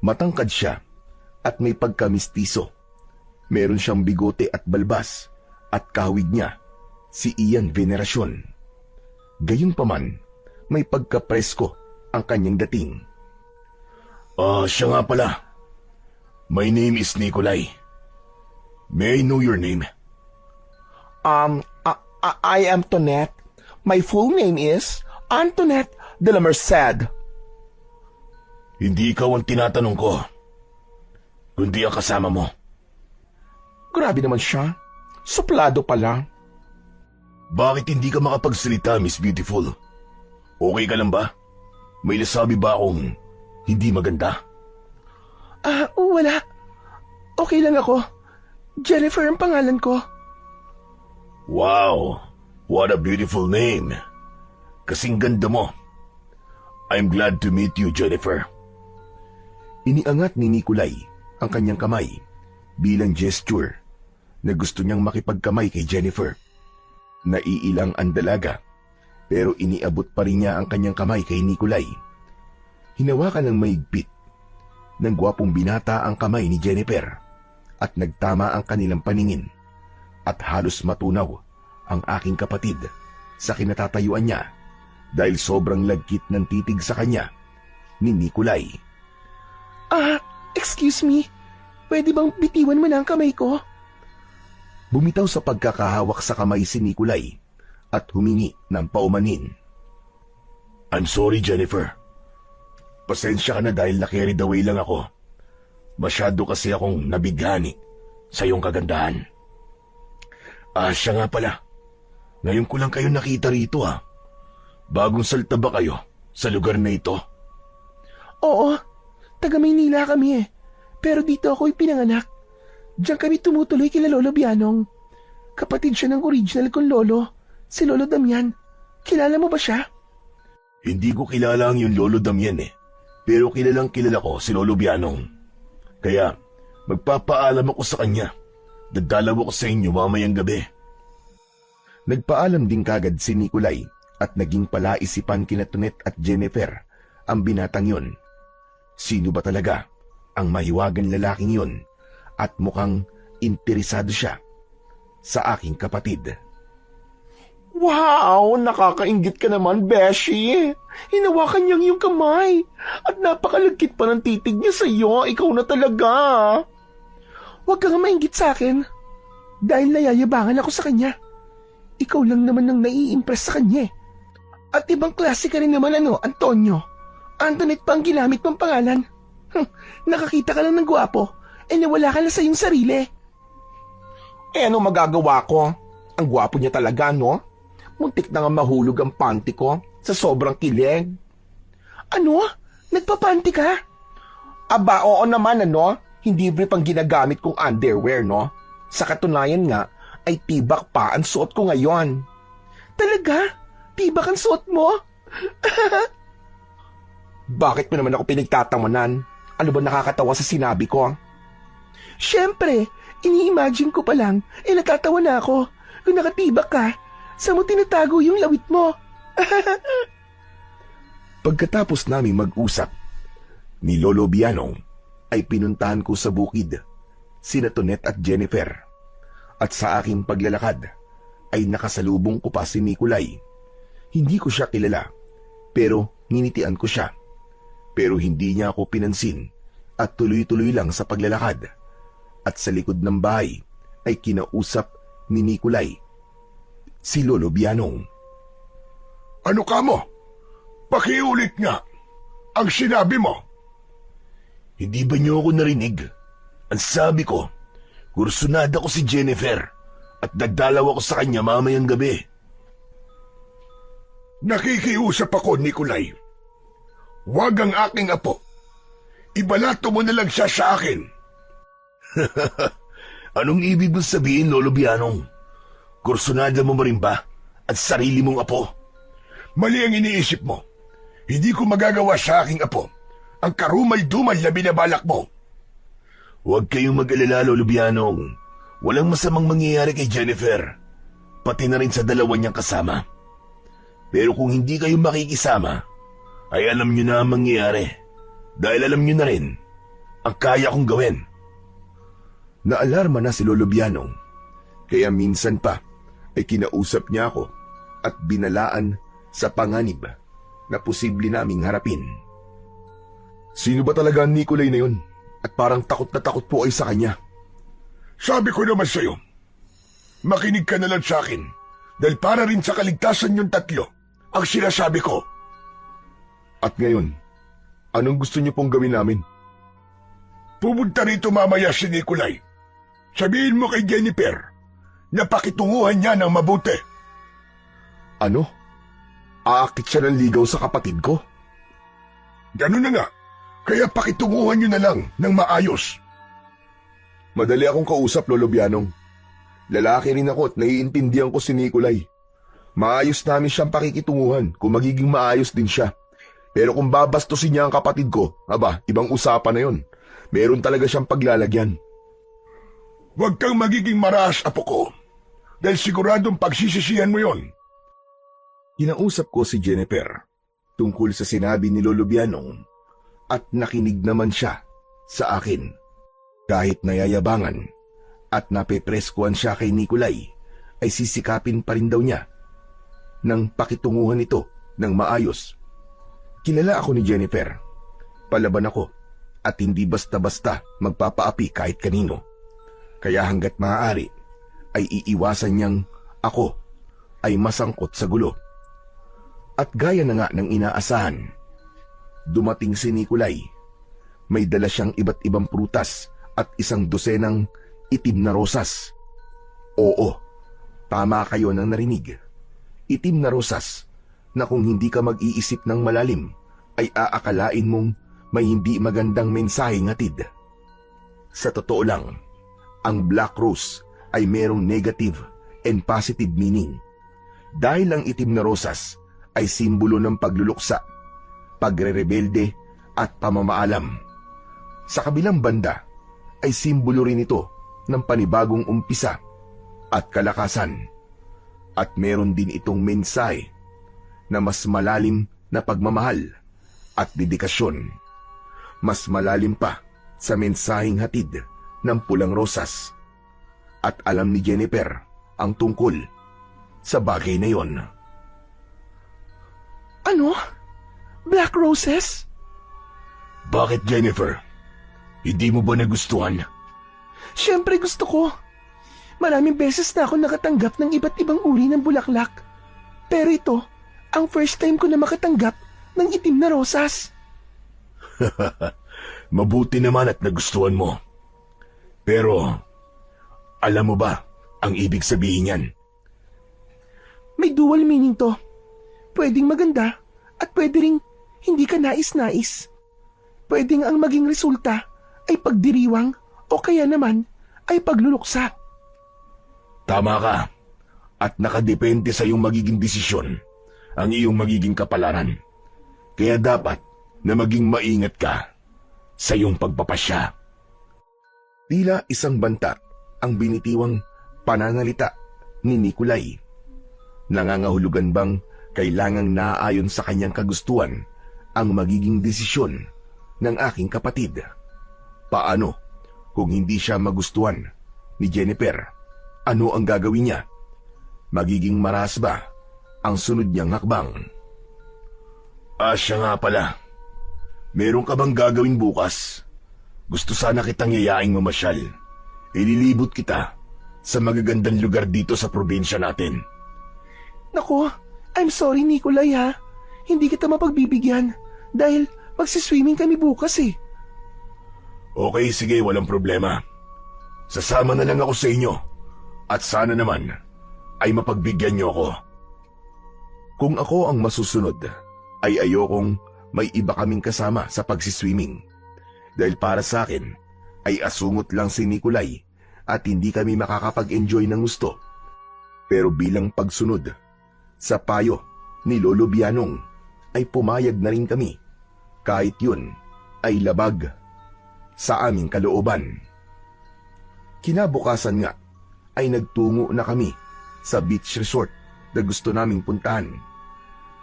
Matangkad siya at may pagkamistiso. Meron siyang bigote at balbas at kahawig niya si Ian Veneracion. Gayunpaman, may pagkapresko ang kanyang dating. Siya nga pala. My name is Nikolay. May I know your name? I am Tonet. My full name is Antoinette de la Merced. Hindi ikaw ang tinatanong ko, kundi ang kasama mo. Grabe naman siya. Suplado pala. Bakit hindi ka makapagsalita, Miss Beautiful? Okay ka lang ba? May nasabi ba akong hindi maganda? Wala. Okay lang ako. Jennifer ang pangalan ko. Wow, what a beautiful name. Kasing ganda mo. I'm glad to meet you, Jennifer. Iniangat ni Nikolay ang kanyang kamay bilang gesture na gusto niyang makipagkamay kay Jennifer. Naiilang ang dalaga pero iniabot pa rin niya ang kanyang kamay kay Nikolay. Hinawakan ng maigpit ng gwapong binata ang kamay ni Jennifer at nagtama ang kanilang paningin at halos matunaw ang aking kapatid sa kinatatayuan niya dahil sobrang lagkit ng titig sa kanya ni Nikolay. Excuse me. Pwede bang bitiwan mo na ang kamay ko? Bumitaw sa pagkakahawak sa kamay si Nikolay at humingi ng paumanin. I'm sorry, Jennifer. Pasensya ka na dahil na-carried away lang ako. Masyado kasi akong nabighani sa iyong kagandahan. Siya nga pala. Ngayon ko lang kayo nakita rito Bagong salta ba kayo sa lugar na ito? Oo, taga Maynila kami Pero dito ako pinanganak. Diyan kami tumutuloy kila Lolo Bianong. Kapatid siya ng original kong lolo, si Lolo Damian. Kilala mo ba siya? Hindi ko kilala ang yung Lolo Damian pero kilalang kilala ko si Lolo Bianong. Kaya magpapaalam ako sa kanya. Dadalaw ako sa inyo mamayang gabi. Nagpaalam din kagad si Nikolay at naging palaisipan kina Tonet at Jennifer ang binatang yon. Sino ba talaga ang mahiwagang lalaking yon at mukhang interesado siya sa aking kapatid. Wow, nakakainggit ka naman, Beshi. Hinawakan niyang iyong kamay at napakalagkit pa ng titig niya sa iyo. Ikaw na talaga. Huwag ka nga mainggit sa akin dahil nayayabangan ako sa kanya. Ikaw lang naman ang nai-impress sa kanya. At ibang klase ka rin naman Antonio. Antoinette pa ang ginamit mong pangalan. Nakakita ka lang ng gwapo, nawala ka lang sa iyong sarili. Ano magagawa ko? Ang gwapo niya talaga, no? Muntik na nga mahulog ang panty ko sa sobrang kilig. Ano? Nagpapanty ka? Aba, oo naman ano. Hindi brief ang ginagamit kong underwear, no? Sa katunayan nga, ay tibak pa ang suot ko ngayon. Talaga? Tibak ang suot mo? Bakit mo naman ako pinagtatawanan? Ano ba nakakatawa sa sinabi ko? Siyempre, ini-imagine ko pa lang, natatawa na ako. Kung nakatibak ka, saan mo tinatago yung lawit mo? Pagkatapos namin mag-usap, ni Lolo Bianong ay pinuntahan ko sa bukid, sina Tonet at Jennifer. At sa aking paglalakad ay nakasalubong ko pa si Nikolay. Hindi ko siya kilala, pero nginitian ko siya. Pero hindi niya ako pinansin at tuloy-tuloy lang sa paglalakad. At sa likod ng bahay ay kinausap ni Nikolay si Lolo Bianong. Ano ka mo? Pakiulit nga ang sinabi mo. Hindi ba niyo ako narinig? Ang sabi ko, kursunada ko si Jennifer at nagdalaw ako sa kanya mamayang gabi. Nakikiusap ako, Nikolay. Huwag ang aking apo. Ibalato mo na lang siya sa akin. Anong ibig mong sabihin, Lolo Bianong? Kursunada mo ba rin ba at sarili mong apo? Mali ang iniisip mo. Hindi ko magagawa sa aking apo ang karumal-dumal na binabalak mo. Huwag kayong mag-alala, Lolo Bianong. Walang masamang mangyayari kay Jennifer, pati na rin sa dalawa niyang kasama. Pero kung hindi kayo makikisama, ay alam niyo na ang mangyayari. Dahil alam niyo na rin ang kaya kong gawin. Naalarma na si Lolo Bianong, kaya minsan pa ay kinausap niya ako at binalaan sa panganib na posible naming harapin. Sino ba talaga ang Nikolay na yun? At parang takot na takot po ay sa kanya. Sabi ko naman sa'yo, makinig ka na lang sa akin dahil para rin sa kaligtasan yung tatlo ang sinasabi ko. At ngayon, anong gusto niyo pong gawin namin? Pumunta rito mamaya si Nikolay. Sabihin mo kay Jennifer na pakitunguhan niya ng mabuti. Ano? Aakit siya ng ligaw sa kapatid ko? Ganun na nga, kaya pakitunguhan niyo na lang ng maayos. Madali akong kausap, Lolo Bianong. Lalaki rin ako at naiintindihan ko si Nikolay. Maayos namin siyang pakikitunguhan kung magiging maayos din siya. Pero kung babastusin niya ang kapatid ko, aba, ibang usapan na yon. Meron talaga siyang paglalagyan. Huwag kang magiging maraas, apo ko, dahil siguradong pagsisisihan mo yon. Kinausap ko si Jennifer tungkol sa sinabi ni Lolo Bianong at nakinig naman siya sa akin. Kahit nayayabangan at napepreskuhan siya kay Nikolay, ay sisikapin pa rin daw niya ng pakitunguhan ito ng maayos. Kilala ako ni Jennifer. Palaban ako at hindi basta-basta magpapaapi kahit kanino. Kaya hanggat maaari ay iiwasan niyang ako ay masangkot sa gulo. At gaya na nga ng inaasahan, dumating si Nikolay. May dala siyang iba't ibang prutas at isang dosenang itim na rosas. Oo, tama kayo nang narinig. Itim na rosas na kung hindi ka mag-iisip ng malalim ay aakalain mong may hindi magandang mensaheng hatid. Sa totoo lang, ang black rose ay merong negative and positive meaning. Dahil ang itim na rosas ay simbolo ng pagluluksa, pagre-rebelde at pamamaalam. Sa kabilang banda ay simbolo rin ito ng panibagong umpisa at kalakasan. At meron din itong mensahe na mas malalim na pagmamahal at dedikasyon. Mas malalim pa sa mensaheng hatid ng pulang rosas. At alam ni Jennifer ang tungkol sa bagay na yon. Ano? Black roses? Bakit, Jennifer? Hindi mo ba nagustuhan? Siyempre gusto ko. Maraming beses na ako nakatanggap ng iba't ibang uri ng bulaklak. Pero ito, ang first time ko na makatanggap ng itim na rosas. Mabuti naman at nagustuhan mo. Pero, alam mo ba ang ibig sabihin yan? May dual meaning to. Pwedeng maganda at pwede ring hindi ka nais-nais. Pwedeng ang maging resulta ay pagdiriwang o kaya naman ay pagluluksa. Tama ka. At nakadepende sa iyong magiging desisyon ang iyong magiging kapalaran. Kaya dapat na maging maingat ka sa iyong pagpapasya. Tila isang banta ang binitiwang pananalita ni Nikolay. Nangangahulugan bang kailangang naaayon sa kanyang kagustuhan ang magiging desisyon ng aking kapatid? Paano kung hindi siya magustuhan ni Jennifer? Ano ang gagawin niya? Magiging maras ba ang sunod niyang hakbang? Siya nga pala. Meron ka bang gagawin bukas? Gusto sana kitang yayaing mamasyal. Ililibot kita sa magagandang lugar dito sa probinsya natin. Nako, I'm sorry Nikolay ha. Hindi kita mapagbibigyan dahil magsiswimming kami bukas eh. Okay, sige, walang problema. Sasama na lang ako sa inyo. At sana naman ay mapagbigyan niyo ako. Kung ako ang masusunod, ay ayokong may iba kaming kasama sa pagsiswimming. Dahil para sa akin, ay asungot lang si Nikolay at hindi kami makakapag-enjoy ng gusto. Pero bilang pagsunod sa payo ni Lolo Bianong, ay pumayag na rin kami. Kahit yun ay labag sa aming kalooban. Kinabukasan nga ay nagtungo na kami sa beach resort na gusto naming puntahan.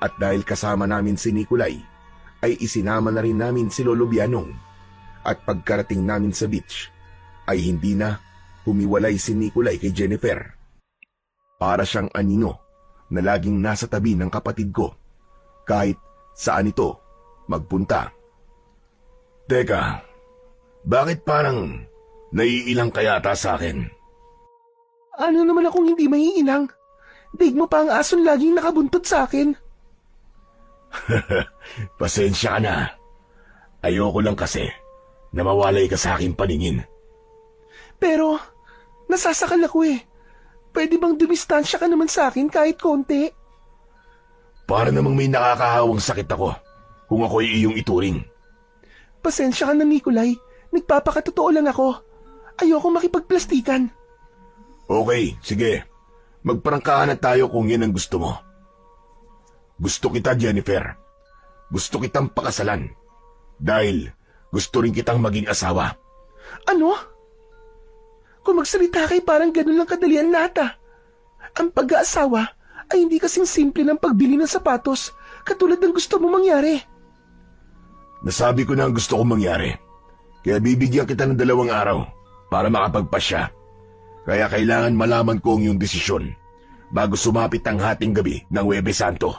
At dahil kasama namin si Nikolay, ay isinama na rin namin si Lolo Bianong. At pagkarating namin sa beach, ay hindi na humiwalay si Nikolay kay Jennifer. Para siyang anino na laging nasa tabi ng kapatid ko, kahit saan ito magpunta. Teka, bakit parang naiilang kayata sa akin? Ano naman akong hindi maiinang? Dig mo pa ang ason laging nakabuntot sa akin. Pasensya ka na. Ayoko lang kasi na mawalay ka sa aking paningin. Pero, nasasakal ako eh. Pwede bang dumistansya ka naman sa akin kahit konti? Para namang may nakakahawang sakit ako kung ako'y iyong ituring. Pasensya ka na Nikolay. Nagpapakatotoo lang ako. Ayoko makipagplastikan. Okay, sige. Magprangkahan na tayo kung yan ang gusto mo. Gusto kita, Jennifer. Gusto kitang pakasalan. Dahil gusto rin kitang maging asawa. Ano? Kung magsalita kay parang ganun lang kadalian nata. Ang pag-aasawa ay hindi kasing simple ng pagbili ng sapatos katulad ng gusto mo mangyari. Nasabi ko na ang gusto kong mangyari. Kaya bibigyan kita ng 2 araw para makapagpasya. Kaya kailangan malaman ko ang iyong desisyon bago sumapit ang hating gabi ng Huwebes Santo.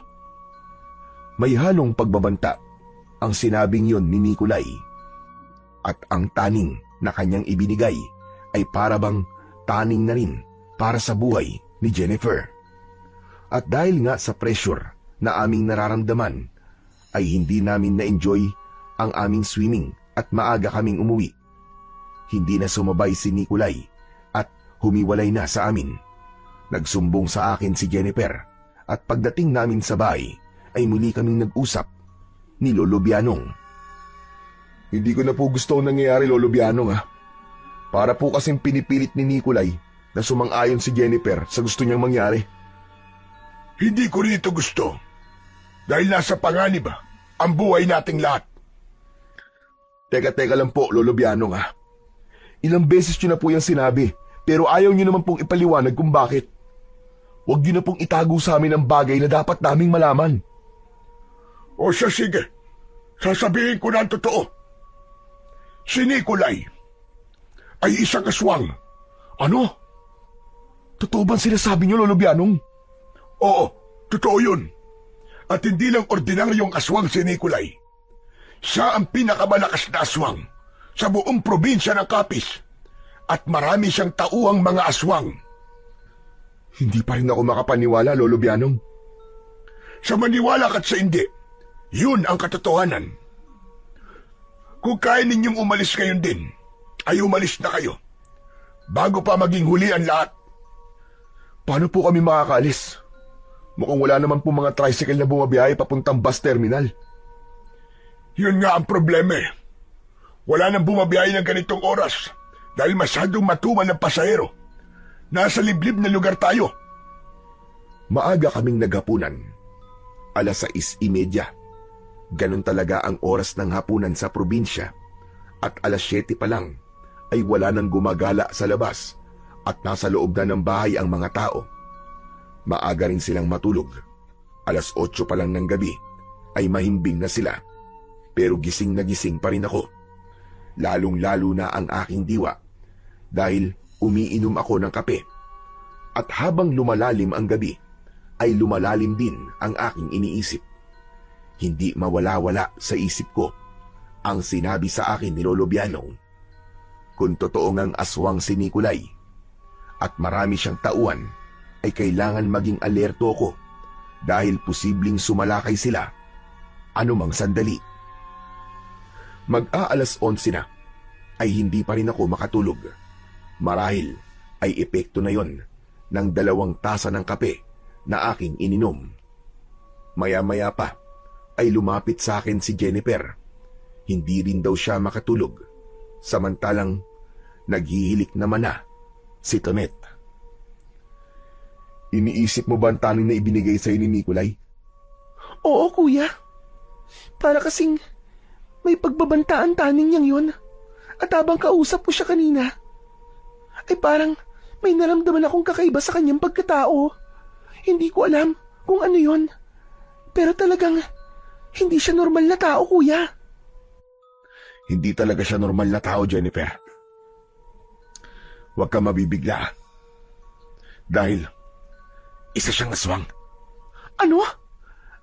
May halong pagbabanta ang sinabing yon ni Nikolay. At ang taning na kanyang ibinigay ay parabang taning na rin para sa buhay ni Jennifer. At dahil nga sa pressure na aming nararamdaman, ay hindi namin na-enjoy ang aming swimming at maaga kaming umuwi. Hindi na sumabay si Nikolay at humiwalay na sa amin. Nagsumbong sa akin si Jennifer at pagdating namin sa bahay ay muli kaming nag-usap ni Lolo Bianong. Hindi ko na po gusto ang nangyayari, Lolo Bianong ha. Para po kasing pinipilit ni Nikolay na sumang-ayon si Jennifer sa gusto niyang mangyari. Hindi ko rin ito gusto. Dahil nasa panganib ang buhay nating lahat. Teka lang po, Lolo Bianong ha. Ilang beses niyo na po yung sinabi, pero ayaw niyo naman pong ipaliwanag kung bakit. Huwag niyo na pong itago sa amin ang bagay na dapat naming malaman. O siya, sige. Sasabihin ko na ang totoo. Si Nikolay ay isang aswang. Ano? Totoo bang sinasabi niyo, Lolo Bianong? Oo, totoo yun. At hindi lang ordinaryong aswang si Nikolay. Siya ang pinakamalakas na aswang sa buong probinsya ng Capiz. At marami siyang tauhang mga aswang. Hindi pa rin ako makapaniwala, Lolo Bianong. Sa maniwala ka't sa hindi, yun ang katotohanan. Kung kaya ninyong umalis ngayon din, ay umalis na kayo. Bago pa maging huli ang lahat. Paano po kami makakaalis? Mukhang wala naman po mga tricycle na bumabiyahe papuntang bus terminal. Yun nga ang problema eh. Wala nang bumabiyahe ng ganitong oras dahil masyadong matumal ng pasahero. Nasa liblib na lugar tayo. Maaga kaming naghapunan. 6:30. Ganon talaga ang oras ng hapunan sa probinsya. At 7:00 pa lang ay wala nang gumagala sa labas at nasa loob na ng bahay ang mga tao. Maaga rin silang matulog. 8:00 pa lang ng gabi ay mahimbing na sila. Pero gising na gising pa rin ako. Lalong-lalo na ang aking diwa dahil umiinom ako ng kape. At habang lumalalim ang gabi, ay lumalalim din ang aking iniisip. Hindi mawala-wala sa isip ko ang sinabi sa akin ni Lolo Bianong. Kung totoo ngang aswang si Nikolay at marami siyang tauhan, ay kailangan maging alerto ko dahil posibleng sumalakay sila anumang sandali. Mag-aalas 11 na ay hindi pa rin ako makatulog. Marahil ay epekto na yon ng 2 tasa ng kape na aking ininom. Maya-maya pa ay lumapit sa akin si Jennifer. Hindi rin daw siya makatulog, samantalang naghihilik naman na si Tonet. Iniisip mo ba ang taning na ibinigay sa'yo ni Nikolay? Oo, kuya. Para kasing may pagbabantaan taning niyang yun. At habang kausap ko siya kanina, ay parang may naramdaman akong kakaiba sa kanyang pagkatao. Hindi ko alam kung ano yun. Pero talagang hindi siya normal na tao, kuya. Hindi talaga siya normal na tao, Jennifer. Huwag ka mabibigla. Dahil isa siyang aswang. Ano?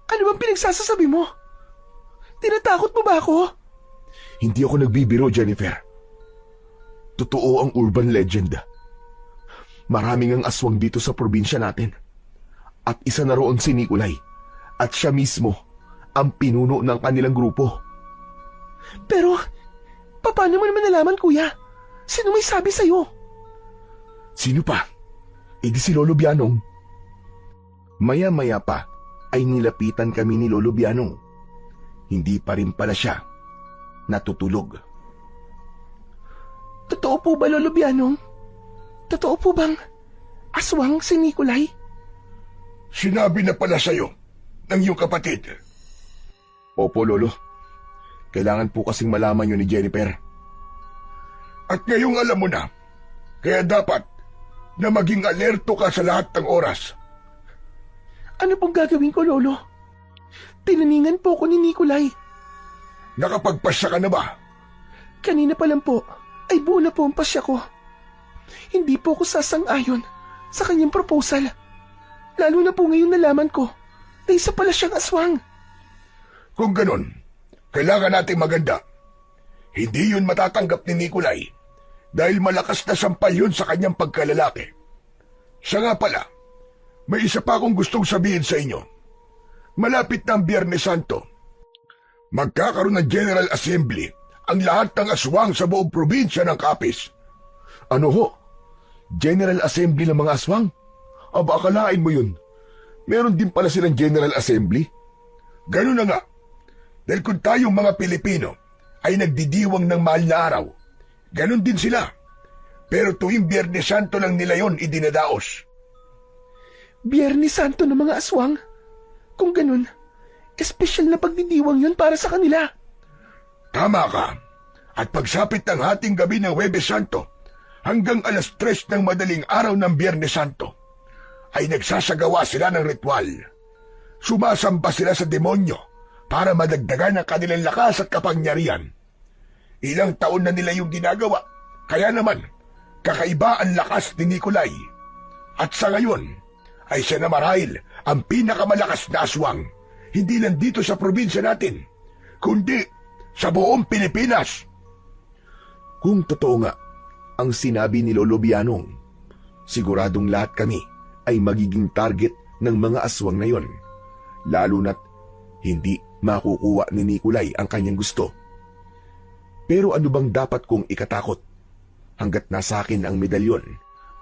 Ano bang pinagsasasabi mo? Tinatakot mo ba ako? Hindi ako nagbibiro, Jennifer. Totoo ang urban legend. Maraming ang aswang dito sa probinsya natin. At isa na roon si Nikolay. At siya mismo ang pinuno ng kanilang grupo. Pero, paano mo naman nalaman, kuya? Sino may sabi sa'yo? Sino pa? E di si Lolo Bianong. Maya-maya pa ay nilapitan kami ni Lolo Bianong. Hindi pa rin pala siya natutulog. Totoo po ba, Lolo Bianong? Totoo po bang aswang si Nikolay? Sinabi na pala sa'yo ng iyong kapatid. Opo, Lolo. Kailangan po kasing malaman yun ni Jennifer. At ngayong alam mo na, kaya dapat na maging alerto ka sa lahat ng oras. Ano pong gagawin ko, Lolo? Tinaningan po ko ni Nikolay. Nakapagpasya ka na ba? Kanina pa lang po, ay buo na po ang pasya ko. Hindi po ako sasang-ayon sa kanyang proposal. Lalo na po ngayon nalaman ko na isa pala siyang aswang. Kung ganon, kailangan nating maganda. Hindi yun matatanggap ni Nikolay dahil malakas na sampal yun sa kanyang pagkalalaki. Siya nga pala, may isa pa akong gustong sabihin sa inyo. Malapit na ang Biyernes Santo. Magkakaroon ng General Assembly ang lahat ng aswang sa buong probinsya ng Capiz. Ano ho? General Assembly ng mga aswang? Aba, akalain mo yun. Meron din pala silang General Assembly. Ganun na nga. Dahil kung tayong mga Pilipino ay nagdidiwang ng mahal na araw, ganun din sila. Pero tuwing Biyernes Santo lang nila yon idinadaos. Biyernes Santo ng mga aswang? Kung ganun, espesyal na pagdidiwang yun para sa kanila. Tama ka. At pagsapit ng hating gabi ng Huwebes Santo hanggang 3:00 ng madaling araw ng Biyernes Santo, ay nagsasagawa sila ng ritual. Sumasamba sila sa demonyo para madagdagan ang kanilang lakas at kapangyarihan. Ilang taon na nila yung ginagawa, kaya naman, kakaiba ang lakas ni Nikolay. At sa ngayon, ay siya na marahil ang pinakamalakas na aswang, hindi lang dito sa probinsya natin, kundi sa buong Pilipinas. Kung totoo nga ang sinabi ni Lolo Bianong, siguradong lahat kami ay magiging target ng mga aswang na yon, lalo na't hindi makukuha ni Nikolay ang kanyang gusto. Pero ano bang dapat kong ikatakot? Hanggat nasa akin ang medalyon,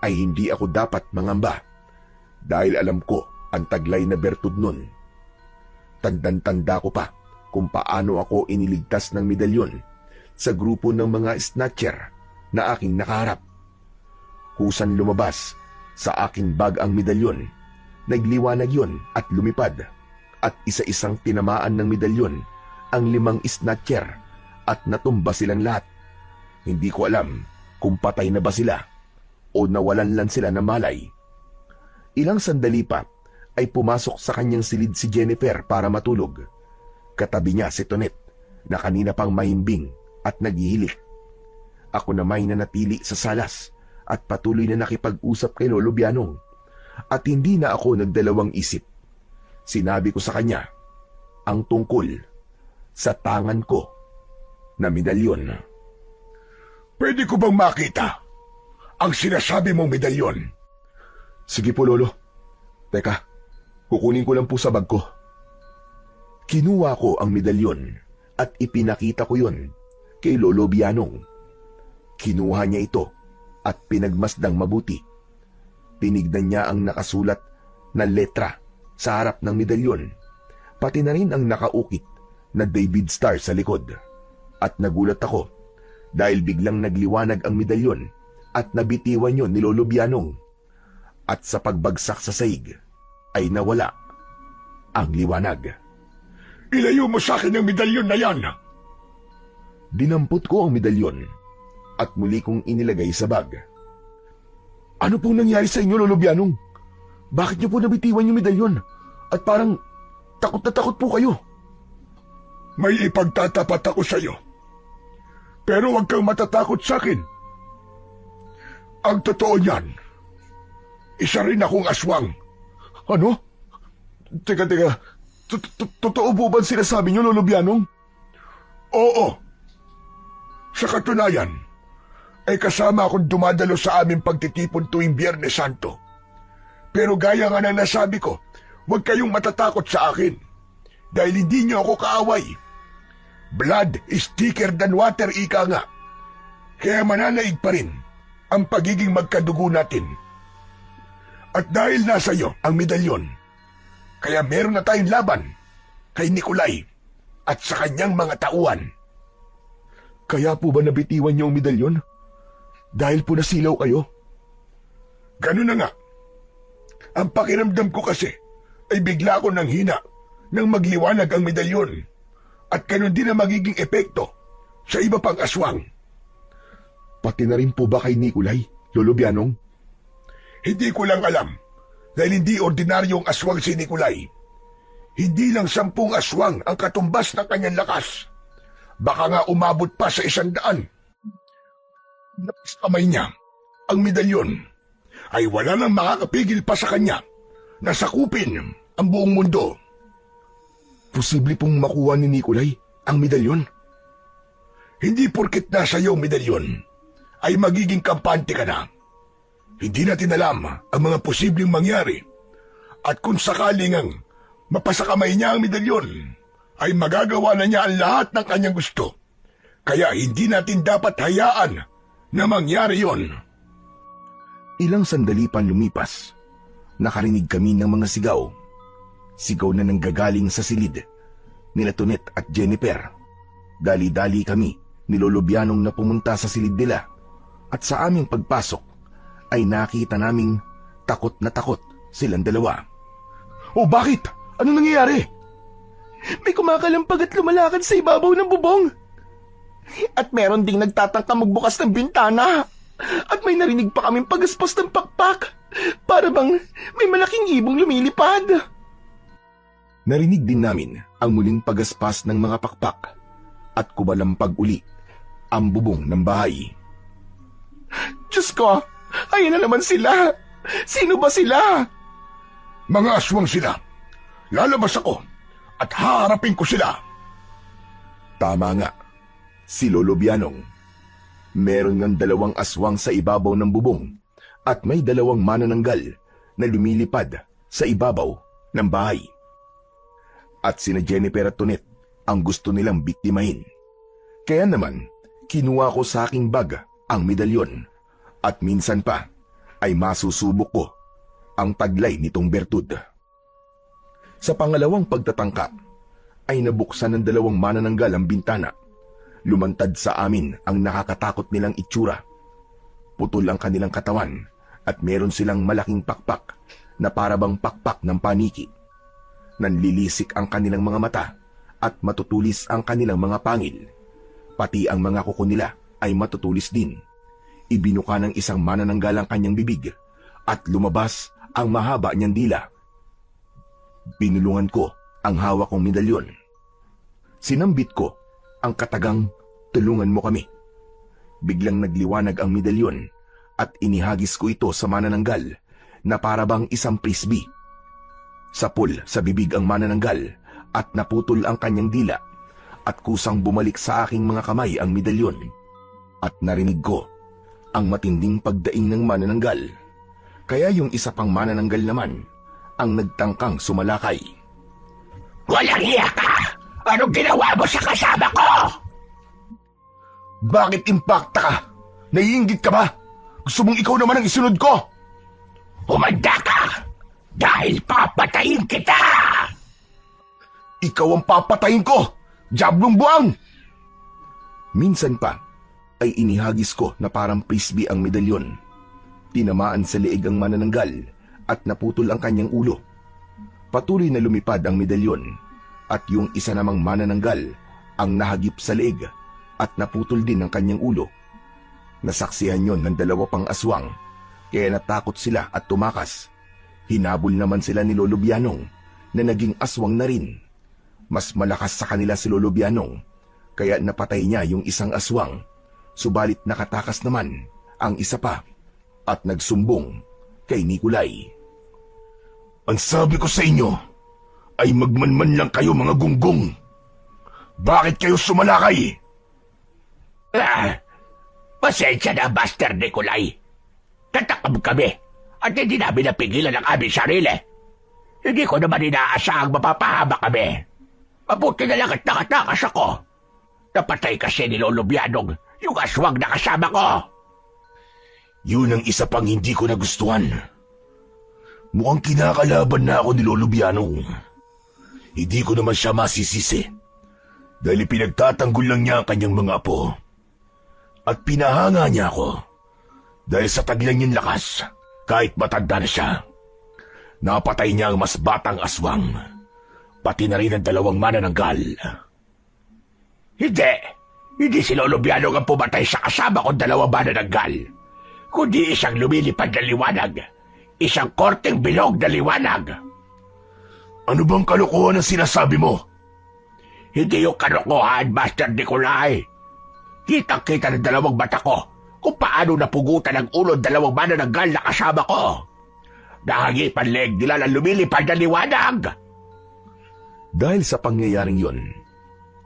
ay hindi ako dapat mangamba dahil alam ko ang taglay na bertud nun. Tandang-tanda ko pa kung paano ako iniligtas ng medalyon sa grupo ng mga snatcher na aking nakaharap. Kusan lumabas sa aking bag ang medalyon. Nagliwanag yon at lumipad, at isa-isang tinamaan ng medalyon ang 5 snatcher at natumba silang lahat. Hindi ko alam kung patay na ba sila o nawalan lang sila ng malay. Ilang sandali pa ay pumasok sa kanyang silid si Jennifer para matulog. Katabi niya si Tonet na kanina pang mahimbing at naghihilik. Ako na may nanatili sa salas at patuloy na nakipag-usap kay Lolo Bianong, at hindi na ako nagdalawang isip. Sinabi ko sa kanya ang tungkol sa tangan ko na medalyon. Pwede ko bang makita ang sinasabi mong medalyon? Sige po, Lolo. Teka, kukunin ko lang po sa bag ko. Kinuha ko ang medalyon at ipinakita ko yon kay Lolo Bianong. Kinuha niya ito at pinagmasdang mabuti. Tinignan niya ang nakasulat na letra sa harap ng medalyon, pati na rin ang nakaukit na David Star sa likod. At nagulat ako dahil biglang nagliwanag ang medalyon at nabitiwan yon ni Lolo Bianong. At sa pagbagsak sa sahig ay nawala ang liwanag. Ilayo mo sa akin ang medalyon na yan. Dinampot ko ang medalyon at muli kong inilagay sa bag. Ano pong nangyari sa inyo, Lolo Bianong? Bakit niyo po nabitiwan yung medalyon? At parang takot na takot po kayo. May ipagtatapat ako sa iyo. Pero huwag kang matatakot sa akin. Ang totoo niyan, isa rin akong aswang. Ano? Teka. Totoo po ba sinasabi niyo, Lolo Bianong? Oo. Sa katunayan, ay kasama akong dumadalo sa aming pagtitipon tuwing Biyernes Santo. Pero gaya nga na nasabi ko, huwag kayong matatakot sa akin dahil hindi niyo ako kaaway. Blood is thicker than water, ika nga. Kaya mananaig pa rin ang pagiging magkadugo natin. At dahil nasa iyo ang medalyon, kaya meron na tayong laban kay Nikolay at sa kanyang mga tauhan. Kaya po ba nabitiwan niyo ang medalyon? Dahil po nasilaw kayo? Ganun na nga. Ang pakiramdam ko kasi ay bigla ako nang hina nang magliwanag ang medalyon, at ganun din ang magiging epekto sa iba pang aswang. Pati na rin po ba kay Nikolay, Lolo Bianong? Hindi ko lang alam dahil hindi ordinaryong aswang si Nikolay. Hindi lang 10 aswang ang katumbas ng kanyang lakas. Baka nga umabot pa sa 100. Napis kamay niya ang medalyon ay wala nang makakapigil pa sa kanya na sakupin ang buong mundo. Posible pong makuha ni Nikolay ang medalyon? Hindi porket nasa iyo medalyon ay magiging kampante ka na. Hindi natin alam ang mga posibleng mangyari, at kung sakaling ang mapasakamay niya ang medalyon ay magagawa na niya ang lahat ng kanyang gusto. Kaya hindi natin dapat hayaan na mangyari yon. Ilang sandali pa lumipas. Nakarinig kami ng mga sigaw. Sigaw na nanggagaling sa silid nila Tonet at Jennifer. Dali-dali kami ni Lolo Bianong na pumunta sa silid nila, at sa aming pagpasok ay nakita naming takot na takot silang dalawa. O bakit? Ano nangyayari? May kumakalampag at lumalakad sa ibabaw ng bubong. At meron ding nagtatangka magbukas ng bintana. At may narinig pa kaming pagaspas ng pakpak. Para bang may malaking ibong lumilipad. Narinig din namin ang muling pagaspas ng mga pakpak at kumalampag uli ang bubong ng bahay. Diyos ko, ayan na naman sila. Sino ba sila? Mga aswang sila. Lalabas ako at haharapin ko sila. Tama nga, si Lolo Bianong. Meron ngang 2 aswang sa ibabaw ng bubong at may 2 manananggal na lumilipad sa ibabaw ng bahay. At sina Jennifer at Tonet ang gusto nilang biktimahin. Kaya naman, kinuha ko sa aking bag ang medalyon, at minsan pa ay masusubok ko ang taglay nitong bertud. Sa pangalawang pagtatangka ay nabuksan ng 2 manananggal ang bintana. Lumantad sa amin ang nakakatakot nilang itsura. Putol ang kanilang katawan at meron silang malaking pakpak na parabang pakpak ng paniki. Nanlilisik ang kanilang mga mata at matutulis ang kanilang mga pangil. Pati ang mga kuko nila ay matutulis din. Ibinuka ng isang manananggal ang kanyang bibig at lumabas ang mahaba niyang dila. Binulungan ko ang hawak kong medalyon. Sinambit ko ang katagang tulungan mo kami. Biglang nagliwanag ang medalyon at inihagis ko ito sa manananggal na parabang isang frisbee. Sapul sa bibig ang manananggal at naputol ang kanyang dila at kusang bumalik sa aking mga kamay ang medalyon. At narinig ko ang matinding pagdaing ng manananggal. Kaya yung isa pang manananggal naman ang nagtangkang sumalakay. Walang hiya ka! Anong ginawa mo sa kasama ko? Bakit impakta ka? Naiinggit ka ba? Gusto mong ikaw naman ang isunod ko? Humanda ka! Dahil papatayin kita! Ikaw ang papatayin ko! Diablong buwang! Minsan pa ay inihagis ko na parang frisbee ang medalyon. Tinamaan sa leeg ang manananggal at naputol ang kanyang ulo. Patuloy na lumipad ang medalyon at yung isa namang manananggal ang nahagip sa leeg at naputol din ang kanyang ulo. Nasaksihan yon ng 2 pang aswang kaya natakot sila at tumakas. Hinabol naman sila ni Lolo Bianong na naging aswang na rin. Mas malakas sa kanila si Lolo Bianong kaya napatay niya yung isang aswang. Subalit nakatakas naman ang isa pa at nagsumbong kay Nikolay. Ang sabi ko sa inyo ay magmanman lang kayo mga gunggong. Bakit kayo sumalakay? Pasensya na, Master Nikolay. Tatakam kami at hindi namin napigilan ang aming sarili. Hindi ko naman inaasahang mapapahama kami. Mabuti na lang at nakatakas ako. Napatay kasi ni Lolo Bianong yung aswang na kasama ko. Yun ang isa pang hindi ko nagustuhan. Mukhang kinakalaban na ako ni Lolo Bianong. Hindi ko naman siya masisisi. Dahil pinagtatanggol lang niya ang kanyang mga apo. At pinahanga niya ako. Dahil sa taglang niyang lakas, kahit matanda na siya. Napatay niya ang mas batang aswang. Pati na rin ang 2 manananggal. Hindi si Lolo Bianong ang pumatay sa kasama kong 2 manananggal. Kundi isang lumilipad na liwanag. Isang korteng bilog na liwanag. Ano bang kalokohan ang sinasabi mo? Hindi yung kalokohan, Master Nikolay. Kitang-kita ng 2 mata ko kung paano napugutan ang ulo ng 2 manananggal na kasama ko. Nahangipan leeg nila ng lumilipad na liwanag. Dahil sa pangyayaring yon,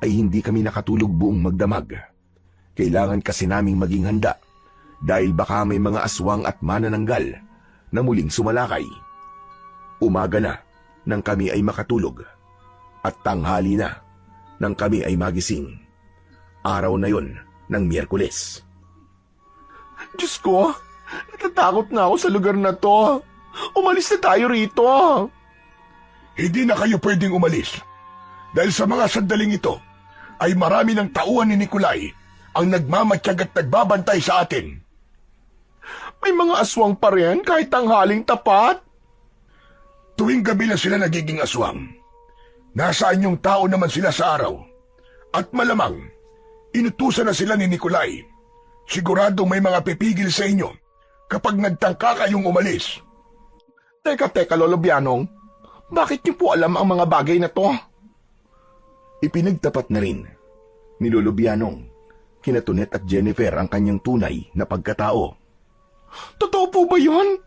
ay hindi kami nakatulog buong magdamag. Kailangan kasi naming maging handa dahil baka may mga aswang at manananggal na muling sumalakay. Umaga na nang kami ay makatulog at tanghali na nang kami ay magising. Araw na yon ng Miyerkules. Diyos ko, natatakot na ako sa lugar na to. Umalis na tayo rito. Hindi na kayo pwedeng umalis. Dahil sa mga sandaling ito, ay marami ng tauhan ni Nikolay ang nagmamatsyag at nagbabantay sa atin. May mga aswang pa rin kahit tanghaling tapat. Tuwing gabi na sila nagiging aswang. Nasaan yung tao naman sila sa araw? At malamang, inutusan na sila ni Nikolay. Siguradong may mga pipigil sa inyo kapag nagtangka kayong umalis. Teka, Lolo Bianong. Bakit niyo po alam ang mga bagay na to? Ipinagtapat na rin ni Lolo Bianong kina Tonet at Jennifer ang kanyang tunay na pagkatao. Totoo po ba yun?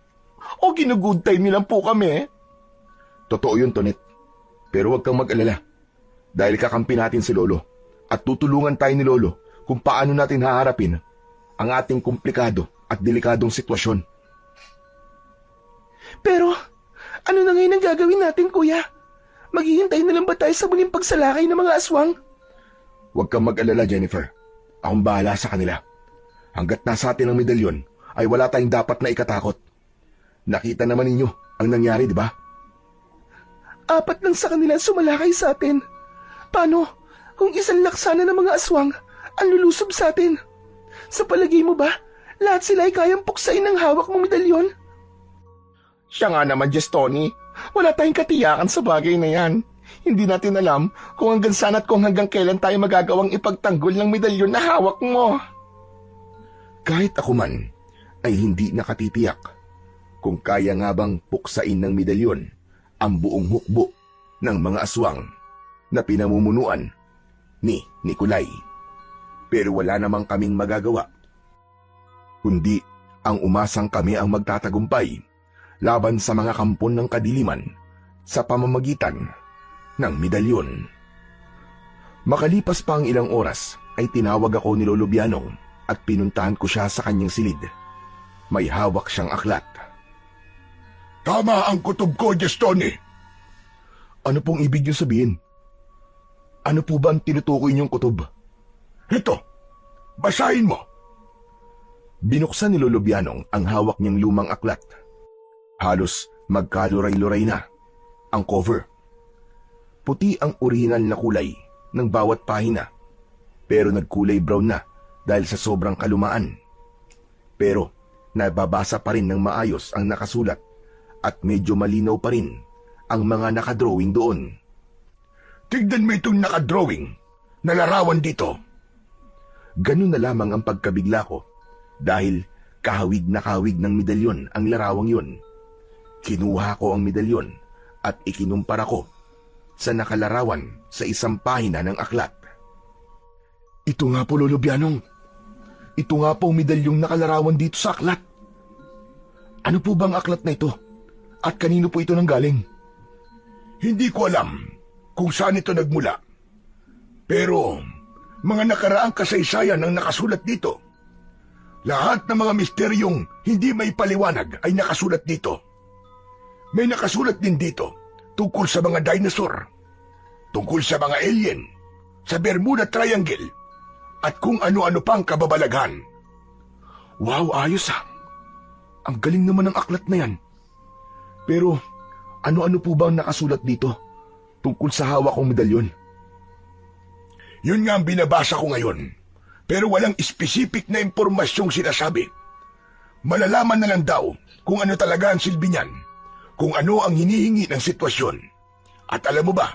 O ginugood time nilang po kami? Totoo yun, Tonet. Pero huwag kang mag-alala. Dahil kakampi natin si Lolo at tutulungan tayo ni Lolo kung paano natin haharapin ang ating komplikado at delikadong sitwasyon. Pero, ano na ngayon ang gagawin natin, Kuya? Maghihintay na lang ba tayo sa muling pagsalakay ng mga aswang? Huwag kang mag-alala, Jennifer. Akong bahala sa kanila. Hanggat nasa atin ang medalyon, ay wala tayong dapat na ikatakot. Nakita naman ninyo ang nangyari, di ba? 4 lang sa kanila sumalakay sa atin. Paano kung isang laksana ng mga aswang ang lulusob sa atin? Sa palagay mo ba, lahat sila ay kayang puksain ng hawak mong medalyon? Siya nga naman, Tony. Wala tayong katiyakan sa bagay na yan. Hindi natin alam kung hanggang saan at kung hanggang kailan tayo magagawang ipagtanggol ng medalyon na hawak mo. Kahit ako man ay hindi nakatitiyak kung kaya nga bang puksain ng medalyon ang buong hukbo ng mga aswang na pinamumunuan ni Nikolai. Pero wala namang kaming magagawa, kundi ang umasang kami ang magtatagumpay laban sa mga kampon ng kadiliman sa pamamagitan ng medalyon. Makalipas pa ang ilang oras ay tinawag ako ni Lolo Bianong at pinuntahan ko siya sa kanyang silid. May hawak siyang aklat. Tama ang kutob ko, Tony. Ano pong ibig niyo sabihin? Ano po ba ang tinutukoy niyong kutob? Ito, basahin mo. Binuksan ni Lolo Bianong ang hawak niyang lumang aklat. Halos magkaluray-luray na ang cover. Puti ang orihinal na kulay ng bawat pahina, pero nagkulay brown na dahil sa sobrang kalumaan. Pero nababasa pa rin ng maayos ang nakasulat at medyo malinaw pa rin ang mga nakadrawing doon. Tignan mo itong nakadrawing na larawan dito. Ganun na lamang ang pagkabigla ko dahil kahawig na kahawig ng medalyon ang larawang yun. Kinuha ko ang medalyon at ikinumpara ko sa nakalarawan sa isang pahina ng aklat. Ito nga po, Lolo Bianong. Ito nga po ang medalyong nakalarawan dito sa aklat. Ano po bang aklat na ito? At kanino po ito nanggaling? Hindi ko alam kung saan ito nagmula. Pero mga nakaraang kasaysayan ang nakasulat dito. Lahat ng mga misteryong hindi may paliwanag ay nakasulat dito. May nakasulat din dito tungkol sa mga dinosaur, tungkol sa mga alien, sa Bermuda Triangle, at kung ano-ano pang kababalaghan. Wow, ayos ah. Ang galing naman ng aklat na yan. Pero ano-ano po ba ang nakasulat dito tungkol sa hawak kong medalyon? Yun nga ang binabasa ko ngayon. Pero walang specific na impormasyong sinasabi. Malalaman na lang daw kung ano talaga ang silbi niyan, kung ano ang hinihingi ng sitwasyon. At alam mo ba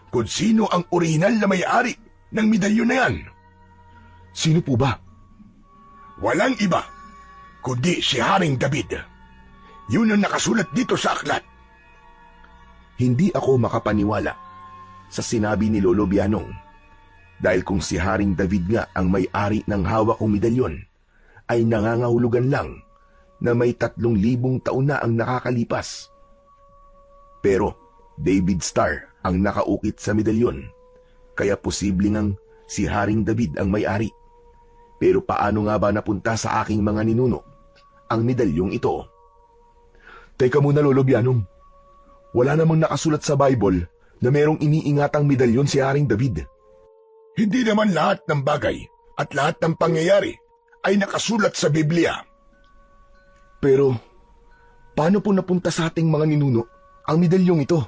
kung sino ang orihinal na may-ari ng medalyon na yan? Sino po ba? Walang iba, kundi si Haring David. Yun ang nakasulat dito sa aklat. Hindi ako makapaniwala sa sinabi ni Lolo Bianong. Dahil kung si Haring David nga ang may-ari ng hawak kong medalyon, ay nangangahulugan lang na may 3,000 taon na ang nakakalipas. Pero David Star ang nakaukit sa medalyon, kaya posible ngang si Haring David ang may-ari. Pero paano nga ba napunta sa aking mga ninuno ang medalyong ito? Teka muna, Lolo Bianong. Wala namang nakasulat sa Bible na merong iniingatang medalyon si Haring David. Hindi naman lahat ng bagay at lahat ng pangyayari ay nakasulat sa Biblia. Pero paano po napunta sa ating mga ninuno ang medalyong ito?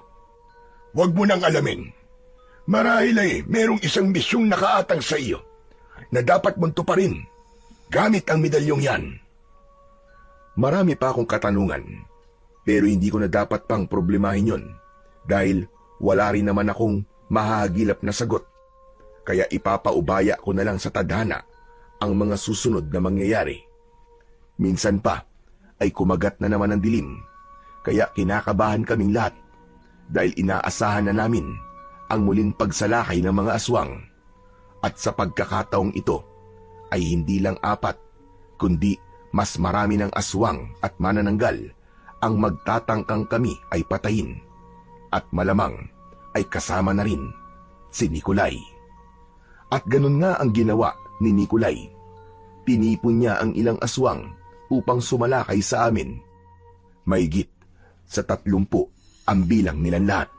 Huwag mo nang alamin. Marahil ay merong isang misyong nakaatang sa iyo na dapat mong tuparin gamit ang medalyong yan. Marami pa akong katanungan, pero hindi ko na dapat pang problemahin yon dahil wala rin naman akong mahahagilap na sagot. Kaya ipapaubaya ko na lang sa tadhana ang mga susunod na mangyayari. Minsan pa ay kumagat na naman ang dilim, kaya kinakabahan kaming lahat dahil inaasahan na namin ang muling pagsalakay ng mga aswang. At sa pagkakataong ito ay hindi lang 4, kundi mas marami ng aswang at manananggal ang magtatangkang kami ay patayin. At malamang ay kasama na rin si Nikolai. At ganun nga ang ginawa ni Nikolai. Pinipon niya ang ilang aswang upang sumalakay sa amin. Mahigit sa 30 ang bilang nilang lahat.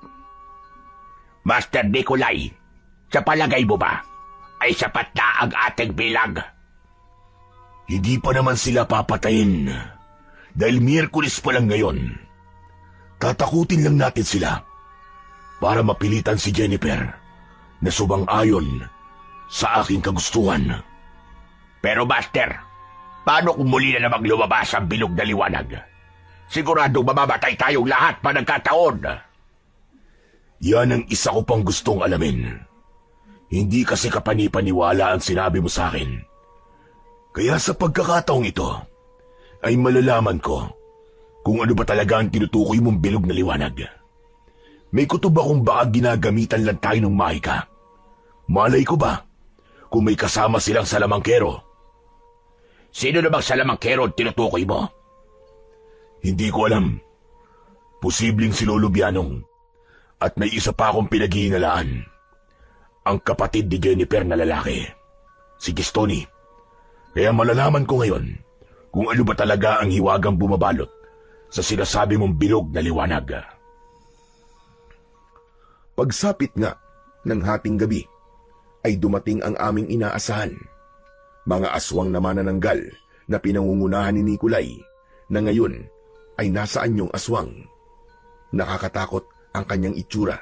Master Nikolai, sa palagay mo ba ay sapat na ang ating bilang? Hindi pa naman sila papatayin dahil Miyerkules pa lang ngayon. Tatakutin lang natin sila para mapilitan si Jennifer na sumang-ayon sa aking kagustuhan. Pero Master, paano kung muli na namang lumabas ang bilog na liwanag? Siguradong mamamatay tayong lahat pa nagkataon. Yan ang isa ko pang gustong alamin. Hindi kasi kapanipaniwala ang sinabi mo sa akin. Kaya sa pagkakataong ito, ay malalaman ko kung ano ba talaga ang tinutukoy mong bilog na liwanag. May kutob akong baka ginagamitan lang tayo ng mahika. Malay ko ba kung may kasama silang salamangkero? Sino namang salamangkero ang tinutukoy mo? Hindi ko alam. Posibleng si Lolo Bianong. At may isa pa akong pinaghihinalaan. Ang kapatid ni Jennifer na lalaki. Si Gistoni. Kaya malalaman ko ngayon kung ano ba talaga ang hiwagang bumabalot sa sinasabi mong bilog na liwanag. Pagsapit nga ng hating gabi, ay dumating ang aming inaasahan. Mga aswang na manananggal na pinangungunahan ni Nikolay na ngayon ay nasa anyong aswang. Nakakatakot ang kanyang itsura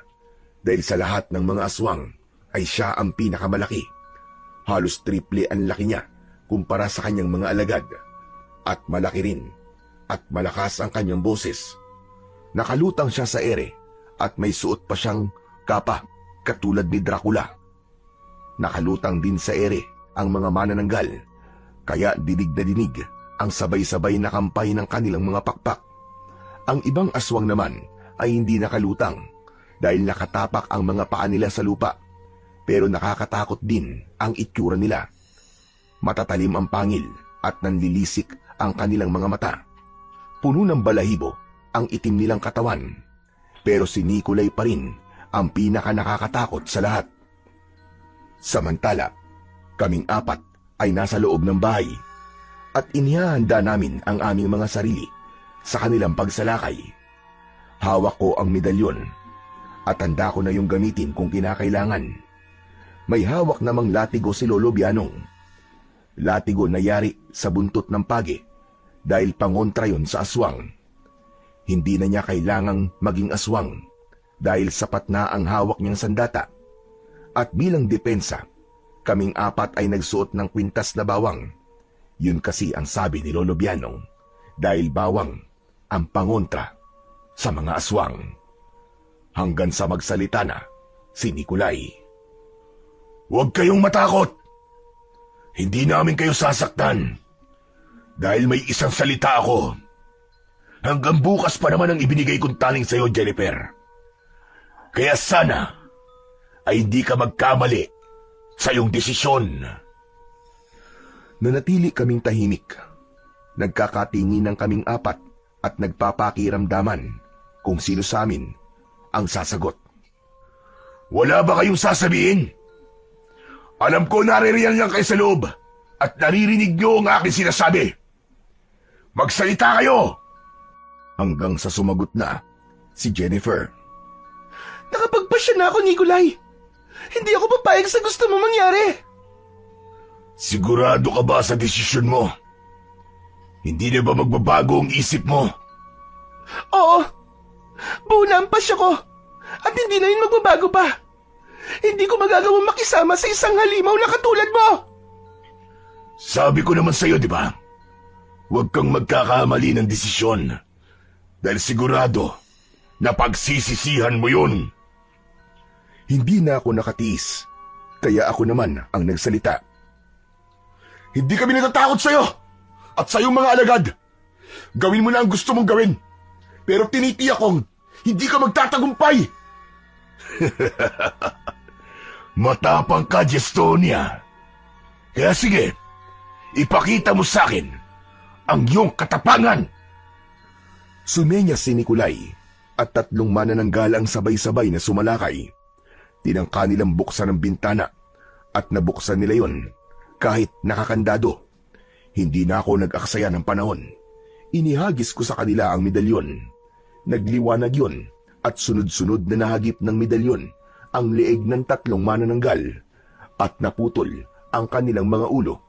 dahil sa lahat ng mga aswang ay siya ang pinakamalaki. Halos triple ang laki niya kumpara sa kanyang mga alagad. At malaki rin at malakas ang kanyang boses. Nakalutang siya sa ere at may suot pa siyang kapa katulad ni Dracula. Nakalutang din sa ere ang mga manananggal, kaya dinig na dinig ang sabay-sabay na kampay ng kanilang mga pakpak. Ang ibang aswang naman ay hindi nakalutang dahil nakatapak ang mga paa nila sa lupa, pero nakakatakot din ang itsura nila. Matatalim ang pangil at nanlilisik ang kanilang mga mata. Puno ng balahibo ang itim nilang katawan, pero si Nikolay pa rin ang pinaka nakakatakot sa lahat. Samantala, kaming apat ay nasa loob ng bahay at inihahanda namin ang aming mga sarili sa kanilang pagsalakay. Hawak ko ang medalyon at handa ko na yung gamitin kung kinakailangan. May hawak namang latigo si Lolo Bianong. Latigo na yari sa buntot ng pagi dahil pangontra yon sa aswang. Hindi na niya kailangang maging aswang dahil sapat na ang hawak niyang sandata. At bilang depensa, kaming apat ay nagsuot ng kwintas na bawang. Yun kasi ang sabi ni Lolo Bianong dahil bawang ang pangontra sa mga aswang. Hanggang sa magsalita na si Nikolay. Huwag kayong matakot. Hindi namin kayo sasaktan. Dahil may isang salita ako. Hanggang bukas pa naman ang ibinigay kong taling sa'yo, Jennifer. Kaya sana ay hindi ka magkamali sa iyong desisyon. Nanatili kaming tahimik. Nagkakatingin ng kaming apat at nagpapakiramdaman kung sino sa amin ang sasagot. Wala ba kayong sasabihin? Alam ko naririyan lang kayo sa loob at naririnig niyo ang aking sinasabi. Magsalita kayo! Hanggang sa sumagot na si Jennifer. Nakapagpasya na ako, Nikolay. Hindi ako papayag sa gusto mo mangyari. Sigurado ka ba sa desisyon mo? Hindi na ba magbabago ang isip mo? Oo. Buo na ang pasya ko. At hindi na yun magbabago pa. Hindi ko magagawang makisama sa isang halimaw na katulad mo. Sabi ko naman sa'yo, di ba? Huwag kang magkakamali ng desisyon. Dahil sigurado na pagsisisihan mo yun. Hindi na ako nakatiis, kaya ako naman ang nagsalita. Hindi kami natatakot sa'yo at sa'yong mga alagad. Gawin mo na ang gusto mong gawin. Pero tinitiyak kong hindi ka magtatagumpay. Matapang ka, Gestonia. Kaya sige, ipakita mo sa akin ang iyong katapangan. Sumenya si Nikolay at tatlong manananggal ang sabay-sabay na sumalakay. Tinangka nilang buksan ang bintana at nabuksan nila yon kahit nakakandado. Hindi na ako nag-aksaya ng panahon. Inihagis ko sa kanila ang medalyon. Nagliwanag yon at sunod-sunod na nahagip ng medalyon ang leeg ng tatlong manananggal at naputol ang kanilang mga ulo.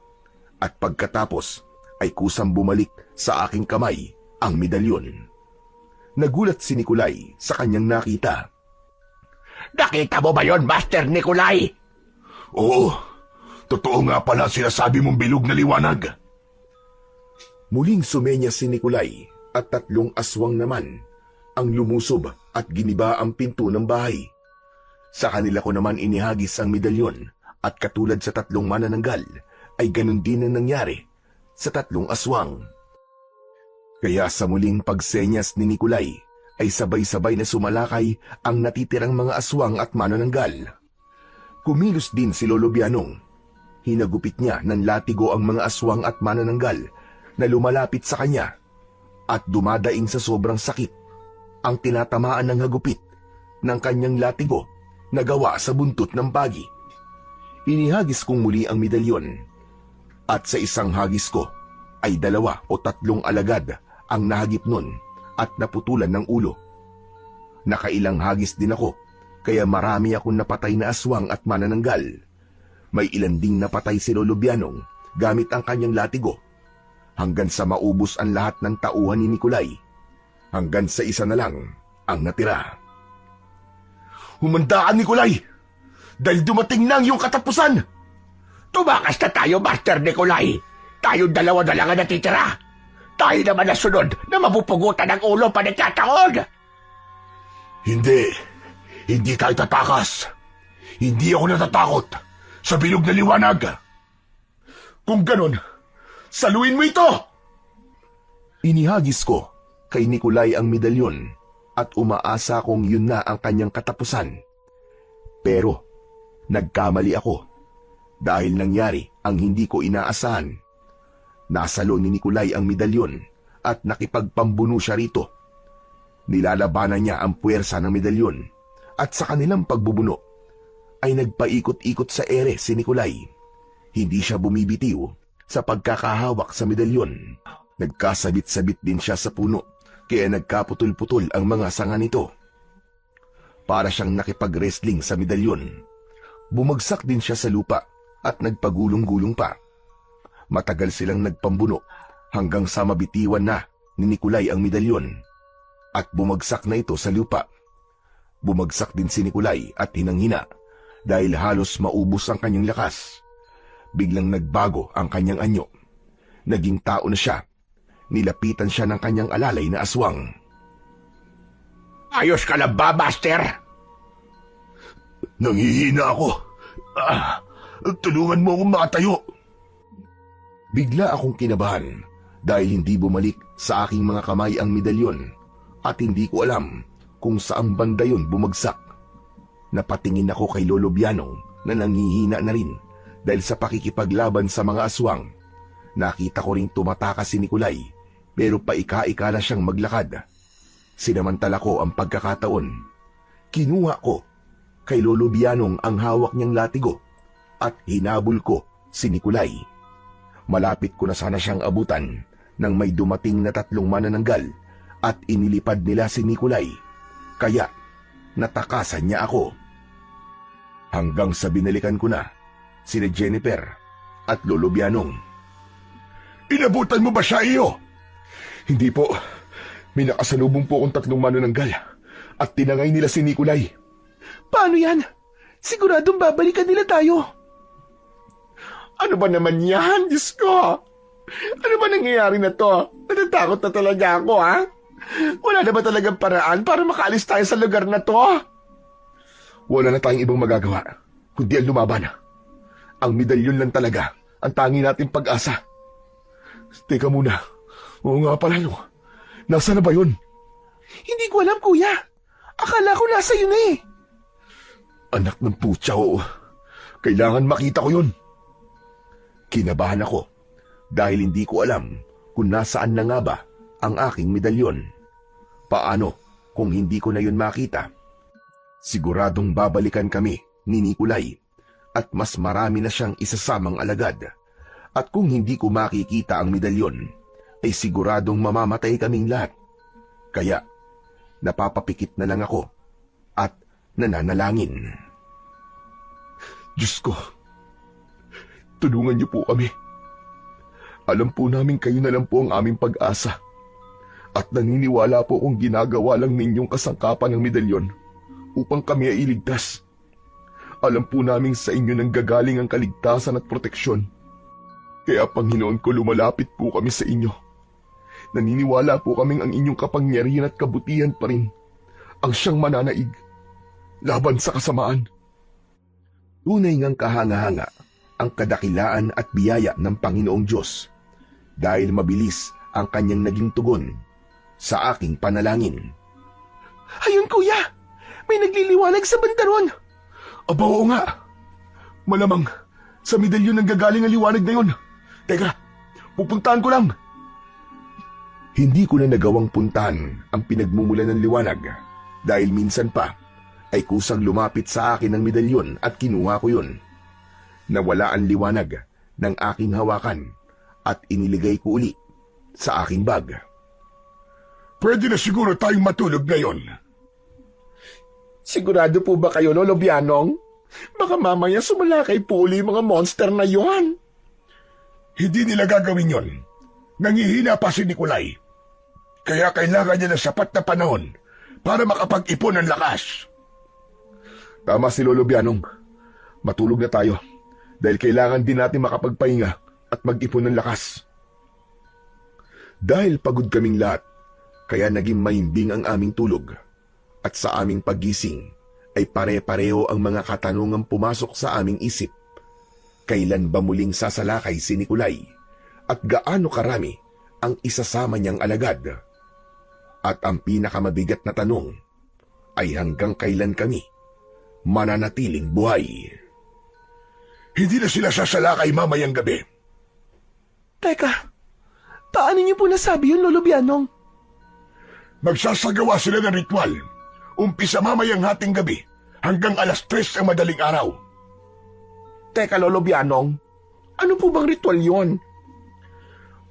At pagkatapos ay kusang bumalik sa aking kamay ang medalyon. Nagulat si Nikolay sa kanyang nakita. Nakita mo ba yon, Master Nikolay? Oo, totoo nga pala sinasabi mong bilog na liwanag. Muling sumenya si Nikolay at 3 aswang naman ang lumusob at giniba ang pinto ng bahay. Sa kanila ko naman inihagis ang medalyon at katulad sa 3 manananggal ay ganun din ang nangyari sa 3 aswang. Kaya sa muling pagsenyas ni Nikolay ay sabay-sabay na sumalakay ang natitirang mga aswang at manananggal. Kumilos din si Lolo Bianong. Hinagupit niya ng latigo ang mga aswang at manananggal na lumalapit sa kanya at dumadaing sa sobrang sakit ang tinatamaan ng hagupit ng kanyang latigo na gawa sa buntot ng pagi. Inihagis kong muli ang medalyon at sa isang hagis ko ay 2 o 3 alagad ang nahagip nun at naputulan ng ulo. Nakailang hagis din ako kaya marami akong napatay na aswang at manananggal. May ilan ding napatay si Lolo Bianong gamit ang kanyang latigo hanggang sa maubos ang lahat ng tauhan ni Nikolay. Hanggang sa isa na lang ang natira. Humanda ka, Nikolay! Dahil dumating na ang iyong katapusan! Tumakas na tayo, Master Nikolay. Tayong 2 na lang ang natitira. Tayo naman na sunod na mapupugutan ng ulo pa nagkataon. Hindi. Hindi tayo tatakas. Hindi ako natatakot sa bilog na liwanag. Kung ganon, saluin mo ito! Inihagis ko kay Nikolay ang medalyon at umaasa kong yun na ang kanyang katapusan. Pero nagkamali ako dahil nangyari ang hindi ko inaasahan. Nasalo ni Nikolay ang medalyon at nakipagpambuno siya rito. Nilalabanan niya ang puwersa ng medalyon at sa kanilang pagbubuno ay nagpaikot-ikot sa ere si Nikolay. Hindi siya bumibitiw sa pagkakahawak sa medalyon. Nagkasabit-sabit din siya sa puno kaya nagkaputol-putol ang mga sanga nito. Para siyang nakipag-wrestling sa medalyon. Bumagsak din siya sa lupa at nagpagulong-gulong pa. Matagal silang nagpambuno hanggang sa mabitiwan na ni Nikolay ang medalyon at bumagsak na ito sa lupa. Bumagsak din si Nikolay at hinanghina dahil halos maubos ang kanyang lakas. Biglang nagbago ang kanyang anyo. Naging tao na siya. Nilapitan siya ng kanyang alalay na aswang. Ayos ka lang ba, Master? Nanghihina ako. Tulungan mo akong makatayo. Bigla akong kinabahan dahil hindi bumalik sa aking mga kamay ang medalyon at hindi ko alam kung saang banda yun bumagsak. Napatingin ako kay Lolo Bianong na nanghihina na rin dahil sa pakikipaglaban sa mga aswang. Nakita ko ring tumatakas si Nikolay pero paika-ika na siyang maglakad. Sinamantala ko ang pagkakataon. Kinuha ko kay Lolo Bianong ang hawak niyang latigo at hinabol ko si Nikolay. Malapit ko na sana siyang abutan nang may dumating na 3 manananggal at inilipad nila si Nikolay. Kaya natakasan niya ako. Hanggang sa binalikan ko na sina Jennifer at Lolo Bianong. Inabutan mo ba siya, iyo? Hindi po. May nakasalubong po akong 3 manananggal at tinangay nila si Nikolay. Paano yan? Siguradong babalikan nila tayo. Ano ba naman yan, Diyos ko? Ano ba nangyayari na to? Natatakot na talaga ako, ha? Wala na ba talagang paraan para makaalis tayo sa lugar na to? Wala na tayong ibang magagawa, kundi ang lumaban. Ang medalyon lang talaga ang tangi nating pag-asa. Teka muna. Oo nga pala, no? Nasaan na ba yun? Hindi ko alam, kuya. Akala ko nasa yun eh. Anak ng putya, oo. Kailangan makita ko yun. Kinabahan ako dahil hindi ko alam kung nasaan na nga ba ang aking medalyon. Paano kung hindi ko na yun makita? Siguradong babalikan kami ni Nikolay at mas marami na siyang isasamang alagad. At kung hindi ko makikita ang medalyon, ay siguradong mamamatay kaming lahat. Kaya napapapikit na lang ako at nananalangin. Diyos ko, tulungan niyo po kami. Alam po namin kayo na lang po ang aming pag-asa. At naniniwala po kung ginagawa lang ninyong kasangkapan ng medalyon upang kami ay iligtas. Alam po namin sa inyo nang gagaling ang kaligtasan at proteksyon. Kaya Panginoon ko, lumalapit po kami sa inyo. Naniniwala po kaming ang inyong kapangyarihan at kabutihan pa rin ang siyang mananaig laban sa kasamaan. Tunay ngang kahanga-hanga ang kadakilaan at biyaya ng Panginoong Diyos dahil mabilis ang kanyang naging tugon sa aking panalangin. Ayun kuya, may nagliliwanag sa bandaron. Aba, oo nga. Malamang sa medalyon nang gagaling ang liwanag na yun. Teka, pupuntahan ko lang. Hindi ko na nagawang puntahan ang pinagmumulan ng liwanag dahil minsan pa ay kusang lumapit sa akin ang medalyon at kinuha ko yun. Nawala ang liwanag ng aking hawakan at iniligay ko uli sa aking bag. Pwede na siguro tayong matulog ngayon. Sigurado po ba kayo, Lolo Bianong? Baka mamaya sumalakay po uli mga monster na yon. Hindi nila gagawin yon. Nangihina pa si Nikolay. Kaya kailangan niya ng sapat na panahon para makapag-ipon ng lakas. Tama si Lolo Bianong. Matulog na tayo dahil kailangan din natin makapagpahinga at mag-ipon ng lakas. Dahil pagod kaming lahat, kaya naging mahimbing ang aming tulog. At sa aming paggising ay pare-pareho ang mga katanungang pumasok sa aming isip. Kailan ba muling sasalakay si Nikolay? At gaano karami ang isasama niyang alagad? At ang pinakamabigat na tanong ay hanggang kailan kami mananatiling buhay? Hindi na sila sasalakay mamayang gabi. Teka, paano niyo po nasabi yun, Lolo Bianong? Magsasagawa sila ng ritual. Umpisa mamayang hating gabi hanggang 3:00 ang madaling araw. Teka, Lolo Bianong, ano po bang ritual yon?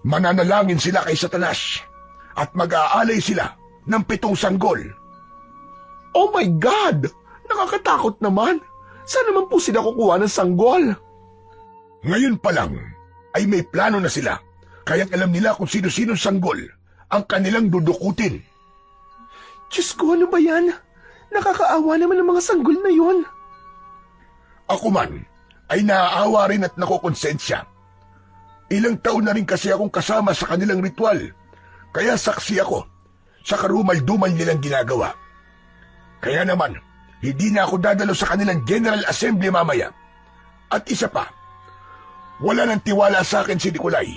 Mananalangin sila kay Satanas at mag-aalay sila ng 7 sanggol. Oh my God! Nakakatakot naman. Saan naman po sila kukuha ng sanggol? Ngayon pa lang ay may plano na sila, kaya't alam nila kung sino-sino sanggol ang kanilang dudukutin. Diyos ko, ano ba yan? Nakakaawa naman ang mga sanggol na yon. Ako man ay naaawa rin at nakokonsensya. Ilang taon na rin kasi akong kasama sa kanilang ritual, kaya saksi ako sa karumal-dumal nilang ginagawa. Kaya naman, hindi na ako dadalo sa kanilang General Assembly mamaya. At isa pa, wala nang tiwala sa akin si Nikolay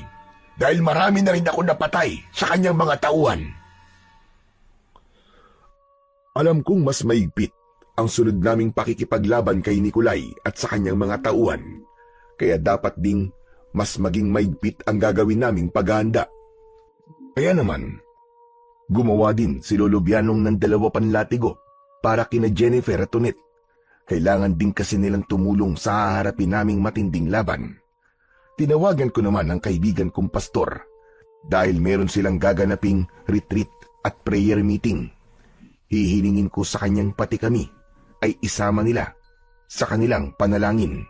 dahil marami na rin ako napatay sa kanyang mga tauhan. Alam kong mas maigpit ang sunod naming pakikipaglaban kay Nikolay at sa kanyang mga tauhan, kaya dapat ding mas maging maigpit ang gagawin naming paghahanda. Kaya naman, gumawa din si Lolo Bianong ng 2 panlatigo para kina Jennifer at Tonet. Kailangan din kasi nilang tumulong sa haharapin naming matinding laban. Tinawagan ko naman ang kaibigan kong pastor dahil meron silang gaganaping retreat at prayer meeting. Hihilingin ko sa kanyang pati kami ay isama nila sa kanilang panalangin.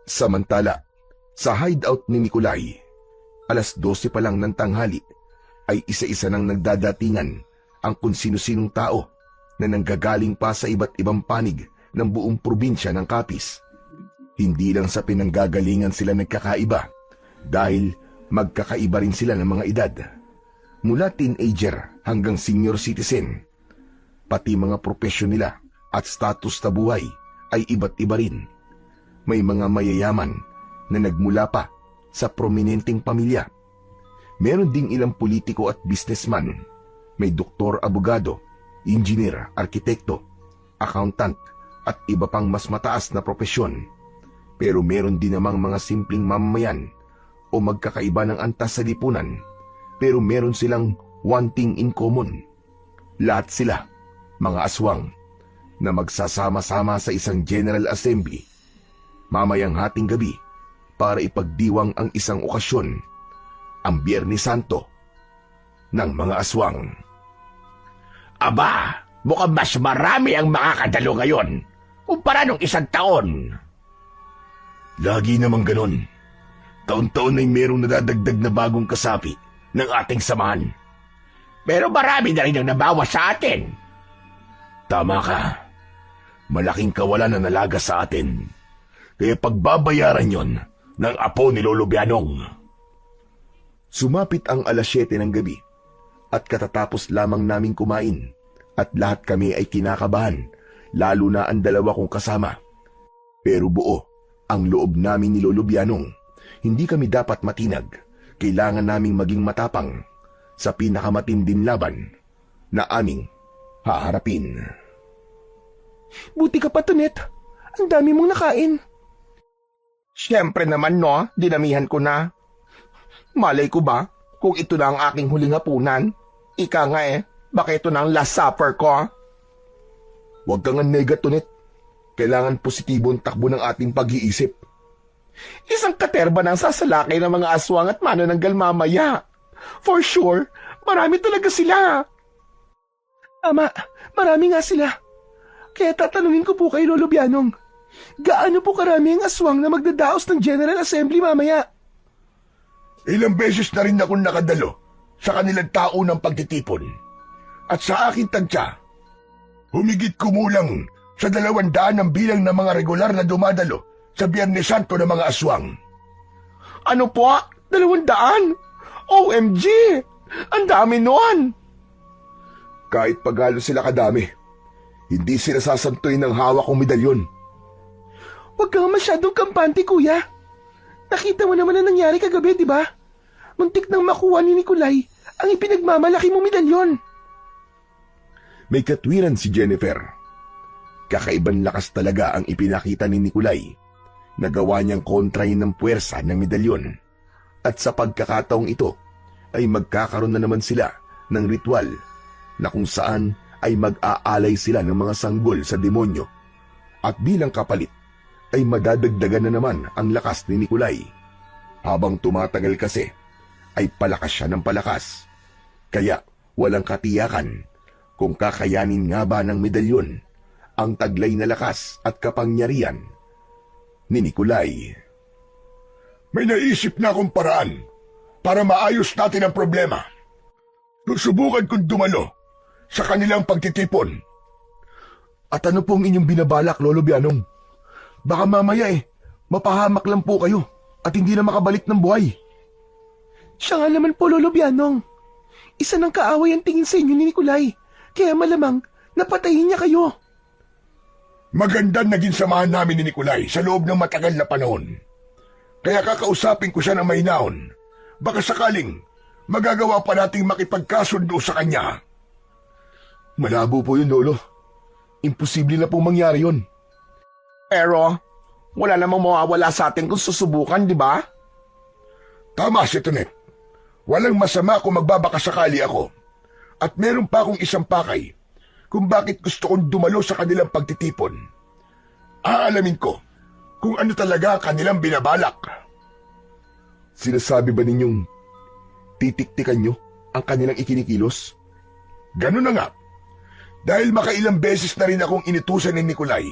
Samantala, sa hideout ni Nikolay, 12:00 pa lang ng tanghali ay isa-isa nang nagdadatingan ang kung sino-sinong tao na nanggagaling pa sa iba't ibang panig ng buong probinsya ng Capiz. Hindi lang sa pinanggagalingan sila nagkakaiba dahil magkakaiba rin sila ng mga edad. Mula teenager hanggang senior citizen, pati mga propesyon nila at status na buhay ay iba't iba rin. May mga mayayaman na nagmula pa sa prominenteng pamilya. Meron ding ilang politiko at businessman. May doktor, abogado, engineer, arkitekto, accountant at iba pang mas mataas na propesyon. Pero meron din namang mga simpleng mamamayan o magkakaiba ng antas sa lipunan. Pero meron silang one thing in common. Lahat sila, mga aswang, na magsasama-sama sa isang General Assembly mamayang hating gabi para ipagdiwang ang isang okasyon, ang Biyernes Santo ng mga aswang. Aba, mukhang mas marami ang makakadalo ngayon kumpara nung 1 taon. Lagi namang ganon. Taon-taon ay merong nadadagdag na bagong kasapi ng ating samahan. Pero marami na rin ang nabawas sa atin. Tama ka. Malaking kawalan na nalaga sa atin. Kaya pagbabayaran yon ng apo ni Lolo Bianong. Sumapit ang 7:00 ng gabi at katatapos lamang naming kumain at lahat kami ay kinakabahan, lalo na ang 2 kong kasama. Pero buo ang loob namin ni Lolo Bianong. Hindi kami dapat matinag. Kailangan naming maging matapang sa pinakamatinding laban na aming haharapin. Buti ka pa, Tonet. Ang dami mong nakain. Siyempre naman no, dinamihan ko na. Malay ko ba kung ito na ang aking huling hapunan? Ika nga baka ito na ang last supper ko. Huwag kang negatonit. Kailangan positibo ang takbo ng ating pag-iisip. Isang katerba ng sasalakay ng mga aswang at manananggal mamaya. For sure, marami talaga sila. Ama, marami nga sila. Kaya tatanungin ko po kay Lolo Bianong, gaano po karami ang aswang na magdadaos ng General Assembly mamaya? Ilang beses na rin akong nakadalo sa kanilang tao ng pagtitipon. At sa aking tansya, humigit kumulang sa 200 ang bilang ng mga regular na dumadalo sa Biyernes Santo ng mga aswang. Ano po? 200? OMG! Ang dami nun! Kahit pagalo sila kadami, hindi sila sasantuin ng hawak kong medalyon. Huwag kang masyadong kampante, kuya. Nakita mo naman ang nangyari kagabi, di ba? Muntik nang makuha ni Nikolay ang ipinagmamalaki mong medalyon. May katwiran si Jennifer. Kakaibang lakas talaga ang ipinakita ni Nikolay. Nagawa niyang kontrahin ng puwersa ng medalyon. At sa pagkakataong ito, ay magkakaroon na naman sila ng ritual na kung saan ay mag-aalay sila ng mga sanggol sa demonyo. At bilang kapalit, ay madadagdagan na naman ang lakas ni Nikolay. Habang tumatagal kasi, ay palakas siya ng palakas. Kaya walang katiyakan kung kakayanin nga ba ng medalyon ang taglay na lakas at kapangyarihan ni Nikolay. May naisip na akong paraan para maayos natin ang problema. Susubukan kong dumalo sa kanilang pagtitipon. At ano pong inyong binabalak, Lolo Bianong? Baka mamaya mapahamak lang po kayo at hindi na makabalik ng buhay. Siya nga naman po, Lolo Bianong. Isa ng kaaway ang tingin sa inyo ni Nikolay. Kaya malamang napatayin niya kayo. Maganda naging samahan namin ni Nikolay sa loob ng matagal na panahon. Kaya kakausapin ko siya ng mahinahon. Baka sakaling magagawa pa nating makipagkasundo sa kanya. Malabo po yun, Lolo. Imposible na pong mangyari yun. Pero, wala namang mawawala sa atin kung susubukan, di ba? Tama si Tonet. Walang masama kung magbabakasakali ako. At meron pa akong isang pakay kung bakit gusto kong dumalo sa kanilang pagtitipon. Aalamin ko kung ano talaga kanilang binabalak. Sinasabi ba ninyong titiktikan nyo ang kanilang ikinikilos? Ganun na nga. Dahil makailang beses na rin akong inutusan ni Nikolay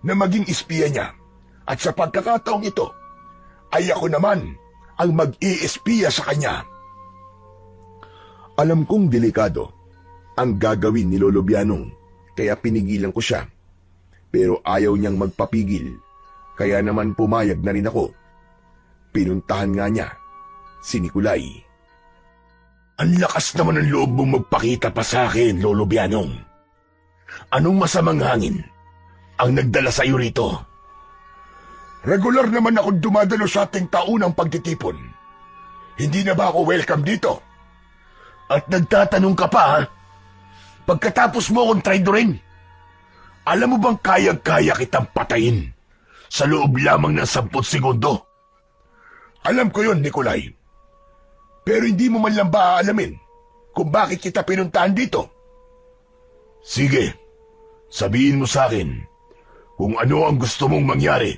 na maging espiya niya. At sa pagkakataong ito, ay ako naman ang mag-i-espiya sa kanya. Alam kong delikado ang gagawin ni Lolo Bianong, kaya pinigilan ko siya. Pero ayaw niyang magpapigil, kaya naman pumayag na rin ako. Pinuntahan nga niya si Nikolay. Ang lakas naman ng loob mong magpakita pa sa akin, Lolo Bianong. Anong masamang hangin ang nagdala sa iyo rito? Regular naman akong dumadalo sa ating taunang pagtitipon. Hindi na ba ako welcome dito? At nagtatanong ka pa, ha? Pagkatapos mo akong traidorin, alam mo bang kayang-kaya kitang patayin sa loob lamang ng 10 segundo? Alam ko yon, Nikolay. Pero hindi mo man lang ba aalamin kung bakit kita pinuntahan dito? Sige, sabihin mo sa akin kung ano ang gusto mong mangyari.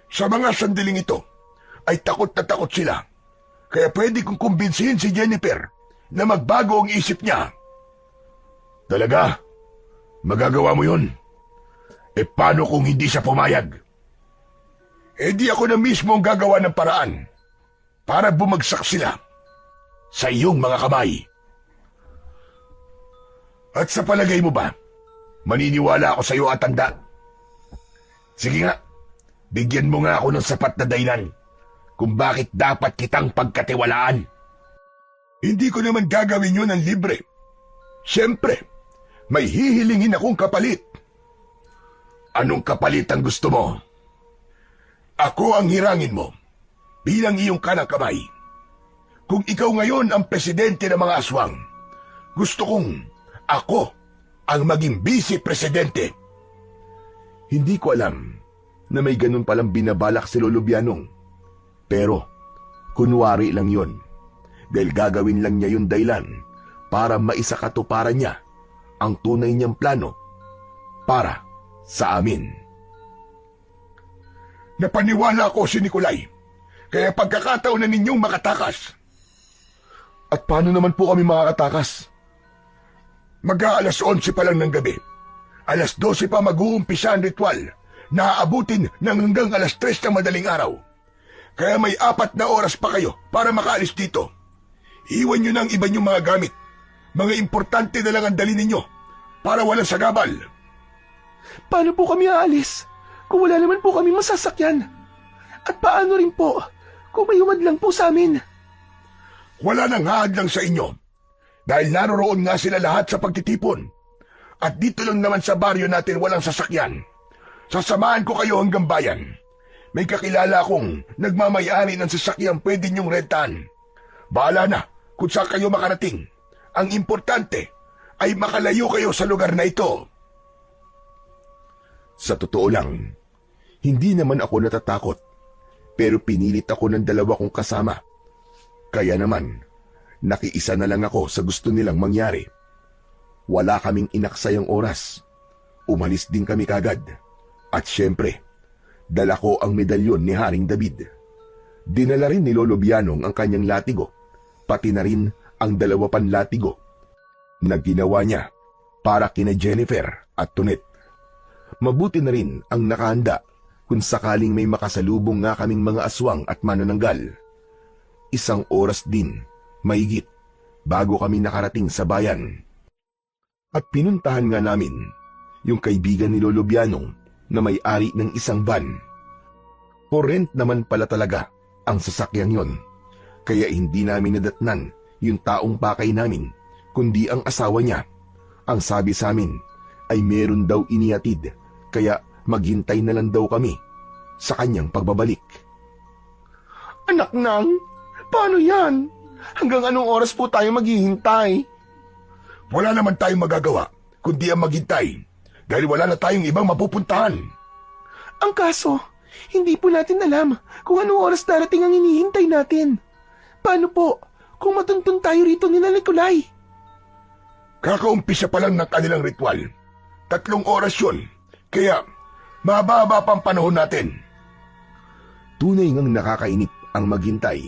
Sa mga sandaling ito, ay takot na takot sila. Kaya pwede kong kumbinsihin si Jennifer na magbago ang isip niya. Talaga? Magagawa mo yun? E paano kung hindi siya pumayag? Eh di ako na mismo ang gagawa ng paraan para bumagsak sila Sa iyong mga kamay. At sa palagay mo ba, Maniniwala ako sa iyo, Atanda. Sige nga, bigyan mo nga ako ng sapat na dahilan kung bakit dapat kitang pagkatiwalaan. Hindi ko naman gagawin yun ng libre. Siyempre, may hihilingin akong kapalit. Anong kapalit ang gusto mo? Ako ang hirangin mo bilang iyong kanang kamay. Kung ikaw ngayon ang presidente ng mga aswang, gusto kong ako ang maging vice-presidente. Hindi ko alam na may ganun palang binabalak si Lolo Bianong. Pero, kunwari lang yon. Dahil gagawin lang niya yung dahilan para maisakatuparan niya ang tunay niyang plano para sa amin. Napaniwala ko si Nikolay, kaya pagkakataon na ninyong makatakas. At paano naman po kami makakatakas? Mag-aalas 11 pa lang ng gabi. Alas 12 pa mag-uumpisa ang ritual na aabutin ng hanggang alas 3 ng madaling araw. Kaya may 4 na oras pa kayo para makaalis dito. Iwan nyo ng iba nyong mga gamit. Mga importante na lang ang dali ninyo para walang sagabal. Paano po kami aalis kung wala naman po kami masasakyan? At paano rin po kung may lang po sa amin? Wala nang haadlang sa inyo dahil naroroon nga sila lahat sa pagtitipon. At dito lang naman sa baryo natin walang sasakyan. Sasamahan ko kayo hanggang bayan. May kakilala akong nagmamayari ng sasakyang pwede niyong rentan. Bahala na kung saan kayo makarating. Ang importante ay makalayo kayo sa lugar na ito. Sa totoo lang, hindi naman ako natatakot. Pero pinilit ako ng 2 kong kasama. Kaya naman, nakiisa na lang ako sa gusto nilang mangyari. Wala kaming inaksayang oras. Umalis din kami kagad. At syempre, dala ko ang medalyon ni Haring David. Dinala rin ni Lolo Bianong ang kanyang latigo, pati na rin ang 2 panlatigo na ginawa niya para kina Jennifer at Tonet. Mabuti na rin ang nakahanda kung sakaling may makasalubong nga kaming mga aswang at manananggal. 1 oras din, mahigit, bago kami nakarating sa bayan. At pinuntahan nga namin yung kaibigan ni Lolo Bianong na may-ari ng isang van. For rent naman pala talaga ang sasakyang yon, kaya hindi namin nadatnan yung taong pakay namin, kundi ang asawa niya. Ang sabi sa amin ay meron daw inihatid, kaya maghintay na lang daw kami sa kanyang pagbabalik. Anak nang, paano yan? Hanggang anong oras po tayo maghihintay? Wala naman tayong magagawa kundi ang maghintay dahil wala na tayong ibang mapupuntahan. Ang kaso, hindi po natin alam kung anong oras darating ang hinihintay natin. Paano po kung matuntun tayo rito ni Nikolay? Kakaumpisa pa lang ng kanilang ritual. 3 oras yun, kaya mababa pang panahon natin. Tunay ngang nakakainip ang maghintay,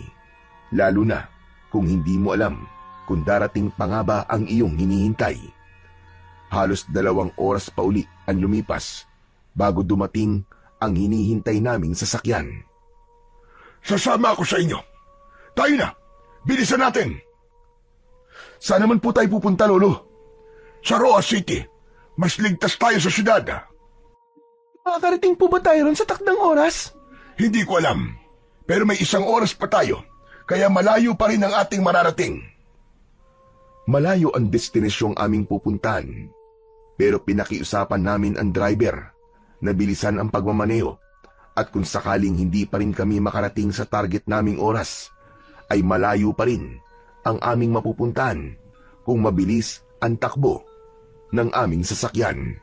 lalo na kung hindi mo alam kung darating pa nga ba ang iyong hinihintay. Halos 2 oras pa uli ang lumipas bago dumating ang hinihintay naming sasakyan. Sasama ako sa inyo. Tayo na! Bilisan natin! Saan naman po tayo pupunta, Lolo? Sa Roa City. Mas ligtas tayo sa syudad. Makakarating po ba tayo ron sa takdang oras? Hindi ko alam. Pero may 1 oras pa tayo. Kaya malayo pa rin ang ating mararating. Malayo ang destinasyong aming pupuntahan. Pero pinakiusapan namin ang driver na bilisan ang pagmamaneho at kung sakaling hindi pa rin kami makarating sa target naming oras, ay malayo pa rin ang aming mapupuntahan kung mabilis ang takbo ng aming sasakyan.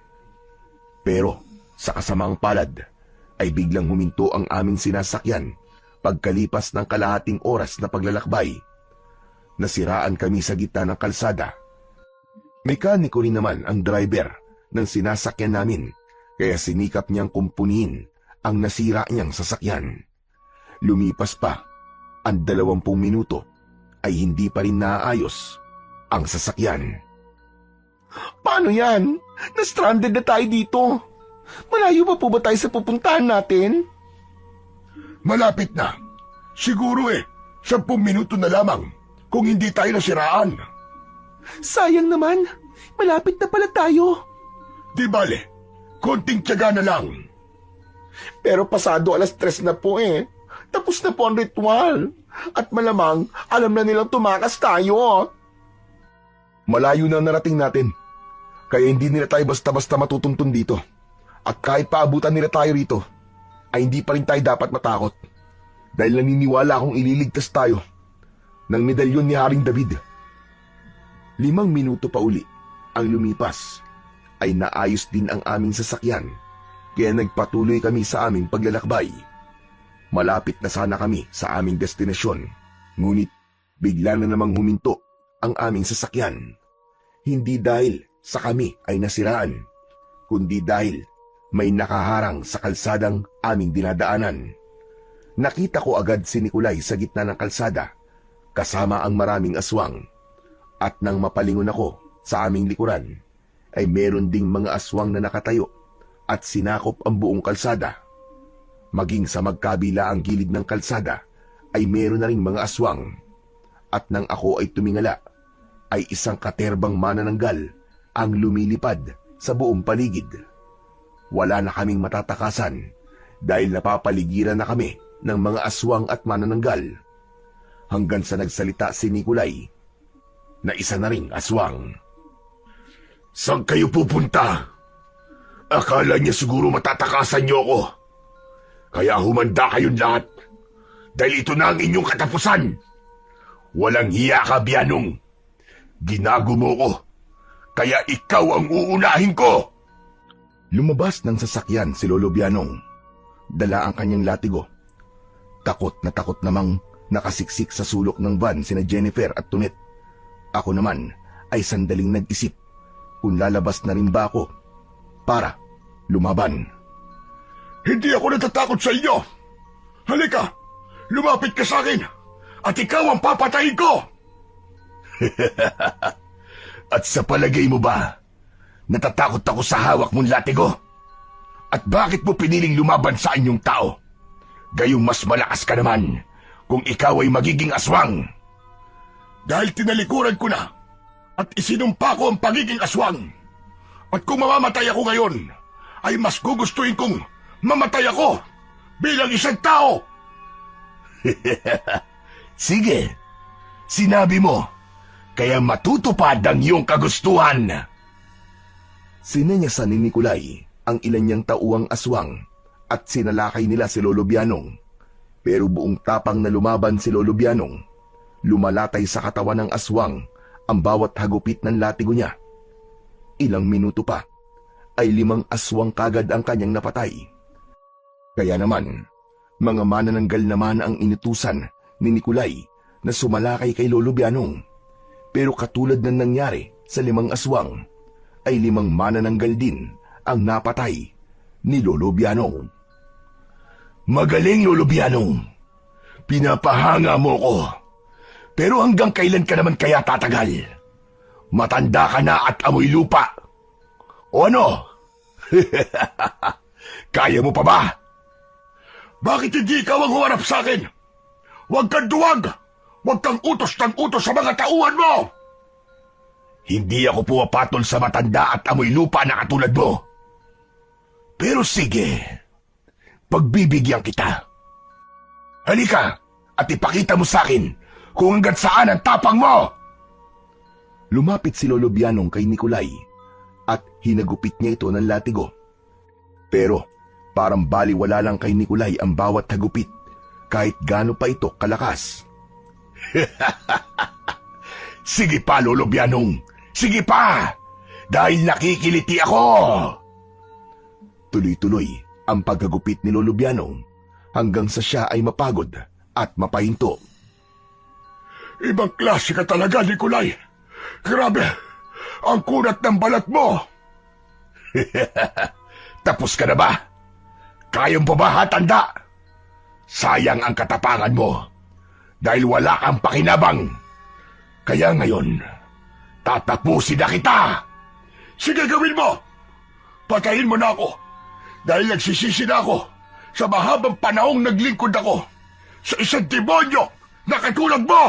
Pero sa kasamaang palad ay biglang huminto ang aming sinasakyan pagkalipas ng kalahating oras na paglalakbay. Nasiraan kami sa gitna ng kalsada. Mekaniko rin naman ang driver ng sinasakyan namin, kaya sinikap niyang kumpunihin ang nasira niyang sasakyan. Lumipas pa ang 20 minuto ay hindi pa rin naayos ang sasakyan. Paano yan? Na-stranded na tayo dito. Malayo pa po ba tayo sa pupuntahan natin? Malapit na. Siguro 10 minuto na lamang kung hindi tayo nasiraan. Sayang naman. Malapit na pala tayo. Di bale, konting tiyaga na lang. Pero pasado 3:00 na po eh. Tapos na po ang ritual. At malamang, alam na nilang tumakas tayo. Malayo na narating natin. Kaya hindi nila tayo basta-basta matutuntun dito. At kahit paabutan nila tayo rito, ay hindi pa rin tayo dapat matakot. Dahil naniniwala akong ililigtas tayo ng medalyon ni Haring David. 5 minuto pa uli ang lumipas ay naayos din ang aming sasakyan. Kaya nagpatuloy kami sa aming paglalakbay. Malapit na sana kami sa aming destinasyon. Ngunit bigla na namang huminto ang aming sasakyan. Hindi dahil sa kami ay nasiraan, kundi dahil may nakaharang sa kalsadang aming dinadaanan. Nakita ko agad si Nikolay sa gitna ng kalsada, kasama ang maraming aswang. At nang mapalingon ako sa aming likuran, ay meron ding mga aswang na nakatayo at sinakop ang buong kalsada. Maging sa magkabila ang gilid ng kalsada ay meron na ring mga aswang. At nang ako ay tumingala, ay isang katerbang manananggal ang lumilipad sa buong paligid. Wala na kaming matatakasan dahil napapaligiran na kami ng mga aswang at manananggal. Hanggang sa nagsalita si Nikolay na isa na ring aswang. Saan kayo pupunta? Akala niya siguro matatakasan niyo ako. Kaya humanda kayong lahat. Dahil ito na ang inyong katapusan. Walang hiya ka, Bianong. Ginago mo ko. Kaya ikaw ang uunahin ko. Lumabas ng sasakyan si Lolo Bianong. Dala ang kanyang latigo. Takot namang nakasiksik sa sulok ng van sina Jennifer at Tunet. Ako naman ay sandaling nag-isip kung lalabas na rin ba ako para lumaban. Hindi ako natatakot sa inyo. Halika, lumapit ka sa akin at ikaw ang papatayin ko. At sa palagay mo ba, natatakot ako sa hawak mong latigo? At bakit mo piniling lumaban sa inyong tao? Gayong mas malakas ka naman kung ikaw ay magiging aswang. Dahil tinalikuran ko na at isinumpa ko ang pagiging aswang. At kung mamamatay ako ngayon, ay mas gugustuhin kong mamatay ako bilang isang tao. Sige, sinabi mo, kaya matutupad ang iyong kagustuhan. Sinenyasan ni Nikolay ang ilan niyang tauang aswang at sinalakay nila si Lolo Bianong. Pero buong tapang na lumaban si Lolo Bianong, lumalatay sa katawan ng aswang ang bawat hagupit ng latigo niya. Ilang minuto pa, ay 5 aswang kagad ang kanyang napatay. Kaya naman, mga manananggal naman ang inutusan ni Nikolay na sumalakay kay Lolo Bianong. Pero katulad ng nangyari sa 5 aswang, ay 5 manananggal din ang napatay ni Lolo Bianong. Magaling, Lolo Bianong. Pinapahanga mo ko. Pero hanggang kailan ka naman kaya tatagal? Matanda ka na at amoy lupa. O ano? Kaya mo pa ba? Bakit hindi ikaw ang humarap sa akin? Huwag kang duwag! Huwag kang utos ng utos sa mga tauhan mo! Hindi ako pumapatol sa matanda at amoy lupa na katulad mo. Pero sige, pagbibigyan kita. Halika at ipakita mo sa akin kung hanggang saan ang tapang mo! Lumapit si Lolo Bianong kay Nikolay at hinagupit niya ito ng latigo. Pero parang baliwala lang kay Nikolay ang bawat hagupit kahit gaano pa ito kalakas. Sige pa, Lolo Bianong. Sige pa! Dahil nakikiliti ako! Tuloy-tuloy ang paghagupit ni Lolo Bianong hanggang sa siya ay mapagod at mapahinto. Ibang klase ka talaga, Nikolay. Grabe, ang kunat ng balat mo. Tapos ka na ba? Kayang pa ba, hatanda? Sayang ang katapangan mo dahil wala kang pakinabang. Kaya ngayon, tatapusin na kita. Sige, gawin mo. Patayin mo na ako dahil nagsisisi na ako sa mahabang panahong naglingkod ako sa isang demonyo na katulad mo.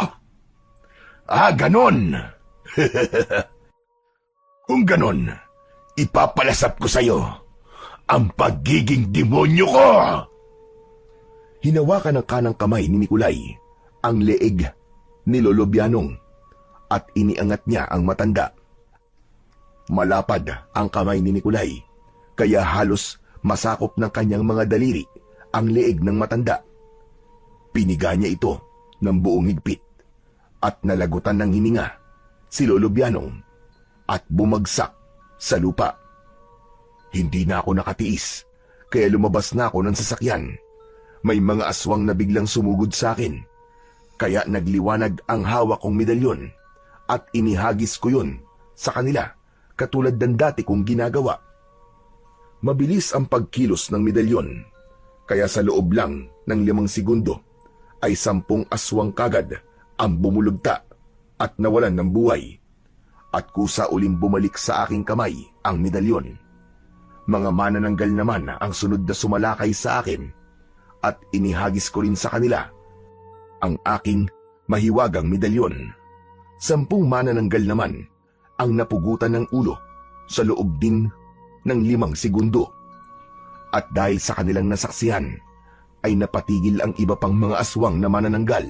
Ah, ganon. Kung ganon, Ipapalasap ko sa'yo ang pagiging demonyo ko! Hinawakan ng kanang kamay ni Nikolay ang leeg ni Lolo Bianong at iniangat niya ang matanda. Malapad ang kamay ni Nikolay, kaya halos masakop ng kanyang mga daliri ang leeg ng matanda. Piniga niya ito ng buong higpit at nalagutan ng hininga si Lolo Bianong at bumagsak sa lupa. Hindi na ako nakatiis, kaya lumabas na ako ng sasakyan. May mga aswang na biglang sumugod sa akin, kaya nagliwanag ang hawak kong medalyon at inihagis ko yun sa kanila katulad ng dati kong ginagawa. Mabilis ang pagkilos ng medalyon, kaya sa loob lang ng 5 segundo ay 10 aswang kagad ang bumulugta at nawalan ng buhay, at kusa uling bumalik sa aking kamay ang medalyon. Mga manananggal naman ang sunod na sumalakay sa akin at inihagis ko rin sa kanila ang aking mahiwagang medalyon. 10 manananggal naman ang napugutan ng ulo sa loob din ng 5 segundo. At dahil sa kanilang nasaksihan, ay napatigil ang iba pang mga aswang na manananggal.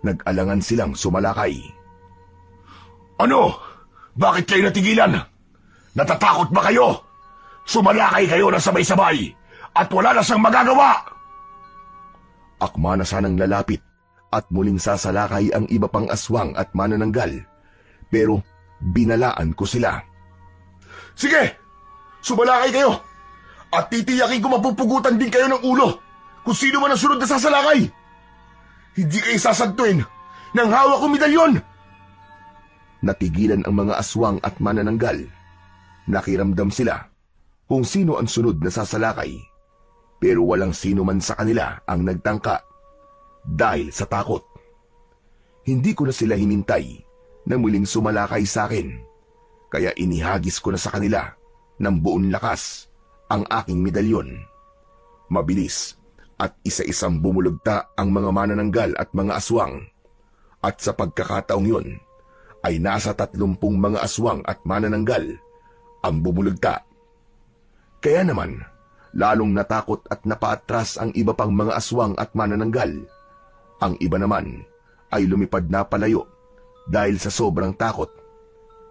Nag-alangan silang sumalakay. Ano? Bakit kayo natigilan? Natatakot ba kayo? Sumalakay kayo na sabay-sabay at wala na siyang magagawa! Akma na sanang lalapit at muling sasalakay ang iba pang aswang at manananggal, pero binalaan ko sila. Sige! Sumalakay kayo! At titiyakin ko mapupugutan din kayo ng ulo kung sino man ang sunod na sasalakay! Hindi kayo sasantuin ng hawak kong medalyon! Natigilan ang mga aswang at manananggal. Nakiramdam sila kung sino ang sunod na sasalakay, pero walang sino man sa kanila ang nagtangka dahil sa takot. Hindi ko na sila hinintay na muling sumalakay sa akin, kaya inihagis ko na sa kanila ng buong lakas ang aking medalyon. Mabilis at isa-isang bumulugta ang mga manananggal at mga aswang, at sa pagkakataong yun ay nasa 30 mga aswang at manananggal ang bumulugta. Kaya naman, lalong natakot at napaatras ang iba pang mga aswang at manananggal. Ang iba naman ay lumipad na palayo dahil sa sobrang takot,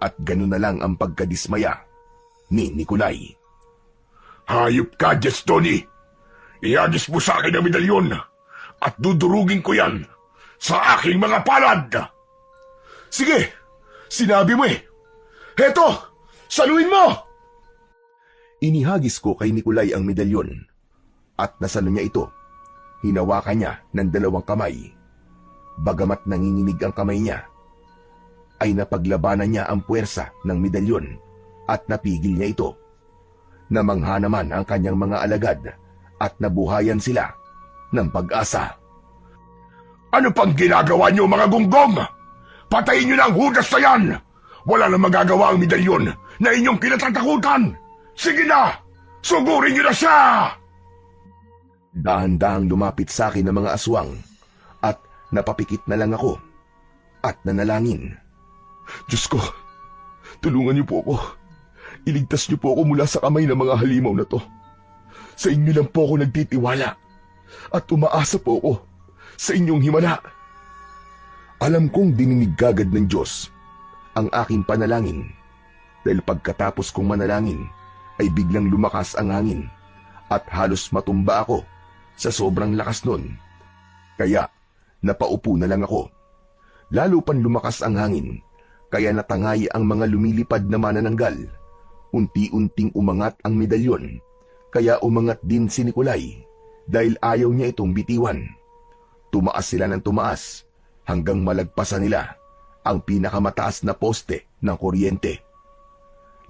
at ganun na lang ang pagkadismaya ni Nikolay. Hayop ka, Jestoni! Iagis mo sa akin ang medalyon at dudurugin ko yan sa aking mga palad! Sige! Sinabi mo eh! Heto! Saluin mo! Inihagis ko kay Nikolay ang medalyon at nasalo niya ito. Hinawakan niya ng 2 kamay. Bagamat nanginginig ang kamay niya, ay napaglabanan niya ang puwersa ng medalyon at napigil niya ito. Namangha naman ang kanyang mga alagad at nabuhayan sila ng pag-asa. Ano pang ginagawa niyo, mga gunggong? Patayin niyo na ang hudas na yan! Wala nang magagawa ang medalyon na inyong kinatatakutan! Sige na! Sugurin niyo na siya! Dahan-dahang lumapit sa akin ng mga aswang at napapikit na lang ako at nanalangin. Diyos ko, tulungan niyo po ako. Iligtas niyo po ako mula sa kamay ng mga halimaw na to. Sa inyo lang po ako nagtitiwala at umaasa po ako sa inyong himala. Alam kong dininig kagad ng Diyos ang aking panalangin, dahil pagkatapos kong manalangin ay biglang lumakas ang hangin at halos matumba ako sa sobrang lakas nun. Kaya napaupo na lang ako. Lalo pang lumakas ang hangin, kaya natangay ang mga lumilipad na manananggal. Unti-unting umangat ang medalyon, kaya umangat din si Nikolay dahil ayaw niya itong bitiwan. Tumaas sila ng tumaas hanggang malagpasan nila ang pinakamataas na poste ng kuryente.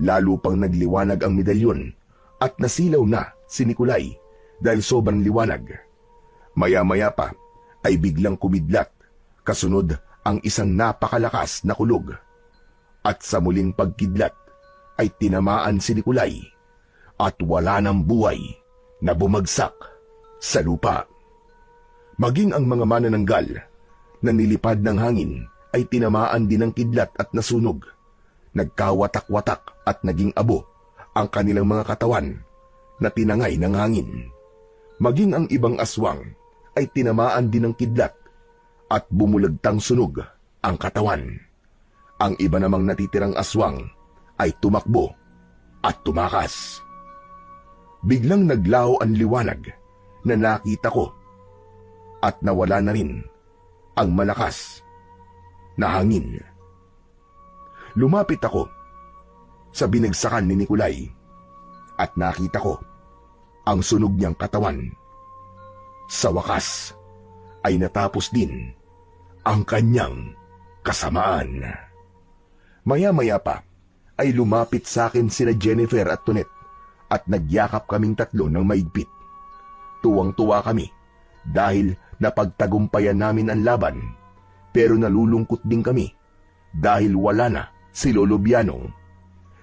Lalo pang nagliwanag ang medalyon at nasilaw na si Nikolay dahil sobrang liwanag. Maya-maya pa ay biglang kumidlat, kasunod ang isang napakalakas na kulog. At sa muling pagkidlat ay tinamaan si Nikolay at wala ng buhay na bumagsak sa lupa. Maging ang mga manananggal na nilipad ng hangin ay tinamaan din ng kidlat at nasunog. Nagkawatak-watak at naging abo ang kanilang mga katawan na tinangay ng hangin. Maging ang ibang aswang ay tinamaan din ng kidlat at bumulagtang sunog ang katawan. Ang iba namang natitirang aswang ay tumakbo at tumakas. Biglang naglaho ang liwanag na nakita ko at nawala na rin ang malakas na hangin. Lumapit ako sa binagsakan ni Nikolay at nakita ko ang sunog niyang katawan. Sa wakas ay natapos din ang kanyang kasamaan. Maya-maya pa ay lumapit sa akin sina Jennifer at Tonet at nagyakap kaming tatlo ng maigpit. Tuwang-tuwa kami dahil napagtagumpayan namin ang laban, pero nalulungkot din kami dahil wala na si Lolo Bianong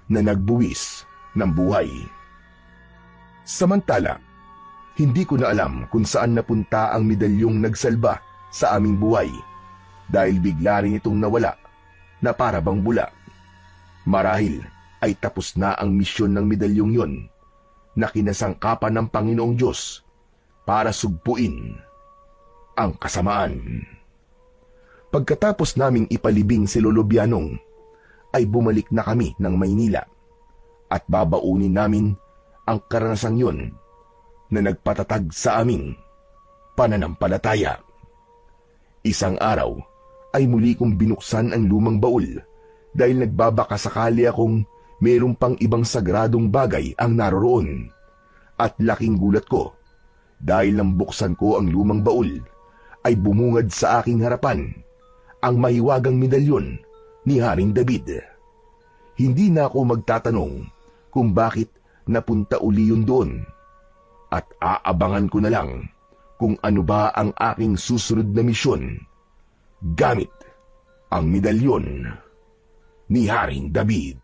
na nagbuwis ng buhay. Samantala, hindi ko na alam kung saan napunta ang medalyong nagsalba sa aming buhay dahil bigla rin itong nawala na para bang bula. Marahil ay tapos na ang misyon ng medalyong yon na kinasangkapan ng Panginoong Diyos para sugpuin ang kasamaan. Pagkatapos naming ipalibing si Lolo Bianong, ay bumalik na kami ng Maynila at babaunin namin ang karanasang yon na nagpatatag sa aming pananampalataya. Isang araw ay muli kong binuksan ang lumang baul dahil nagbabaka sakali akong mayroong pang ibang sagradong bagay ang naroroon. At laking gulat ko dahil nang buksan ko ang lumang baul ay bumungad sa aking harapan ang mahiwagang medalyon ni Haring David. Hindi na ako magtatanong kung bakit napunta uli yun doon at aabangan ko na lang kung ano ba ang aking susunod na misyon gamit ang medalyon ni Haring David.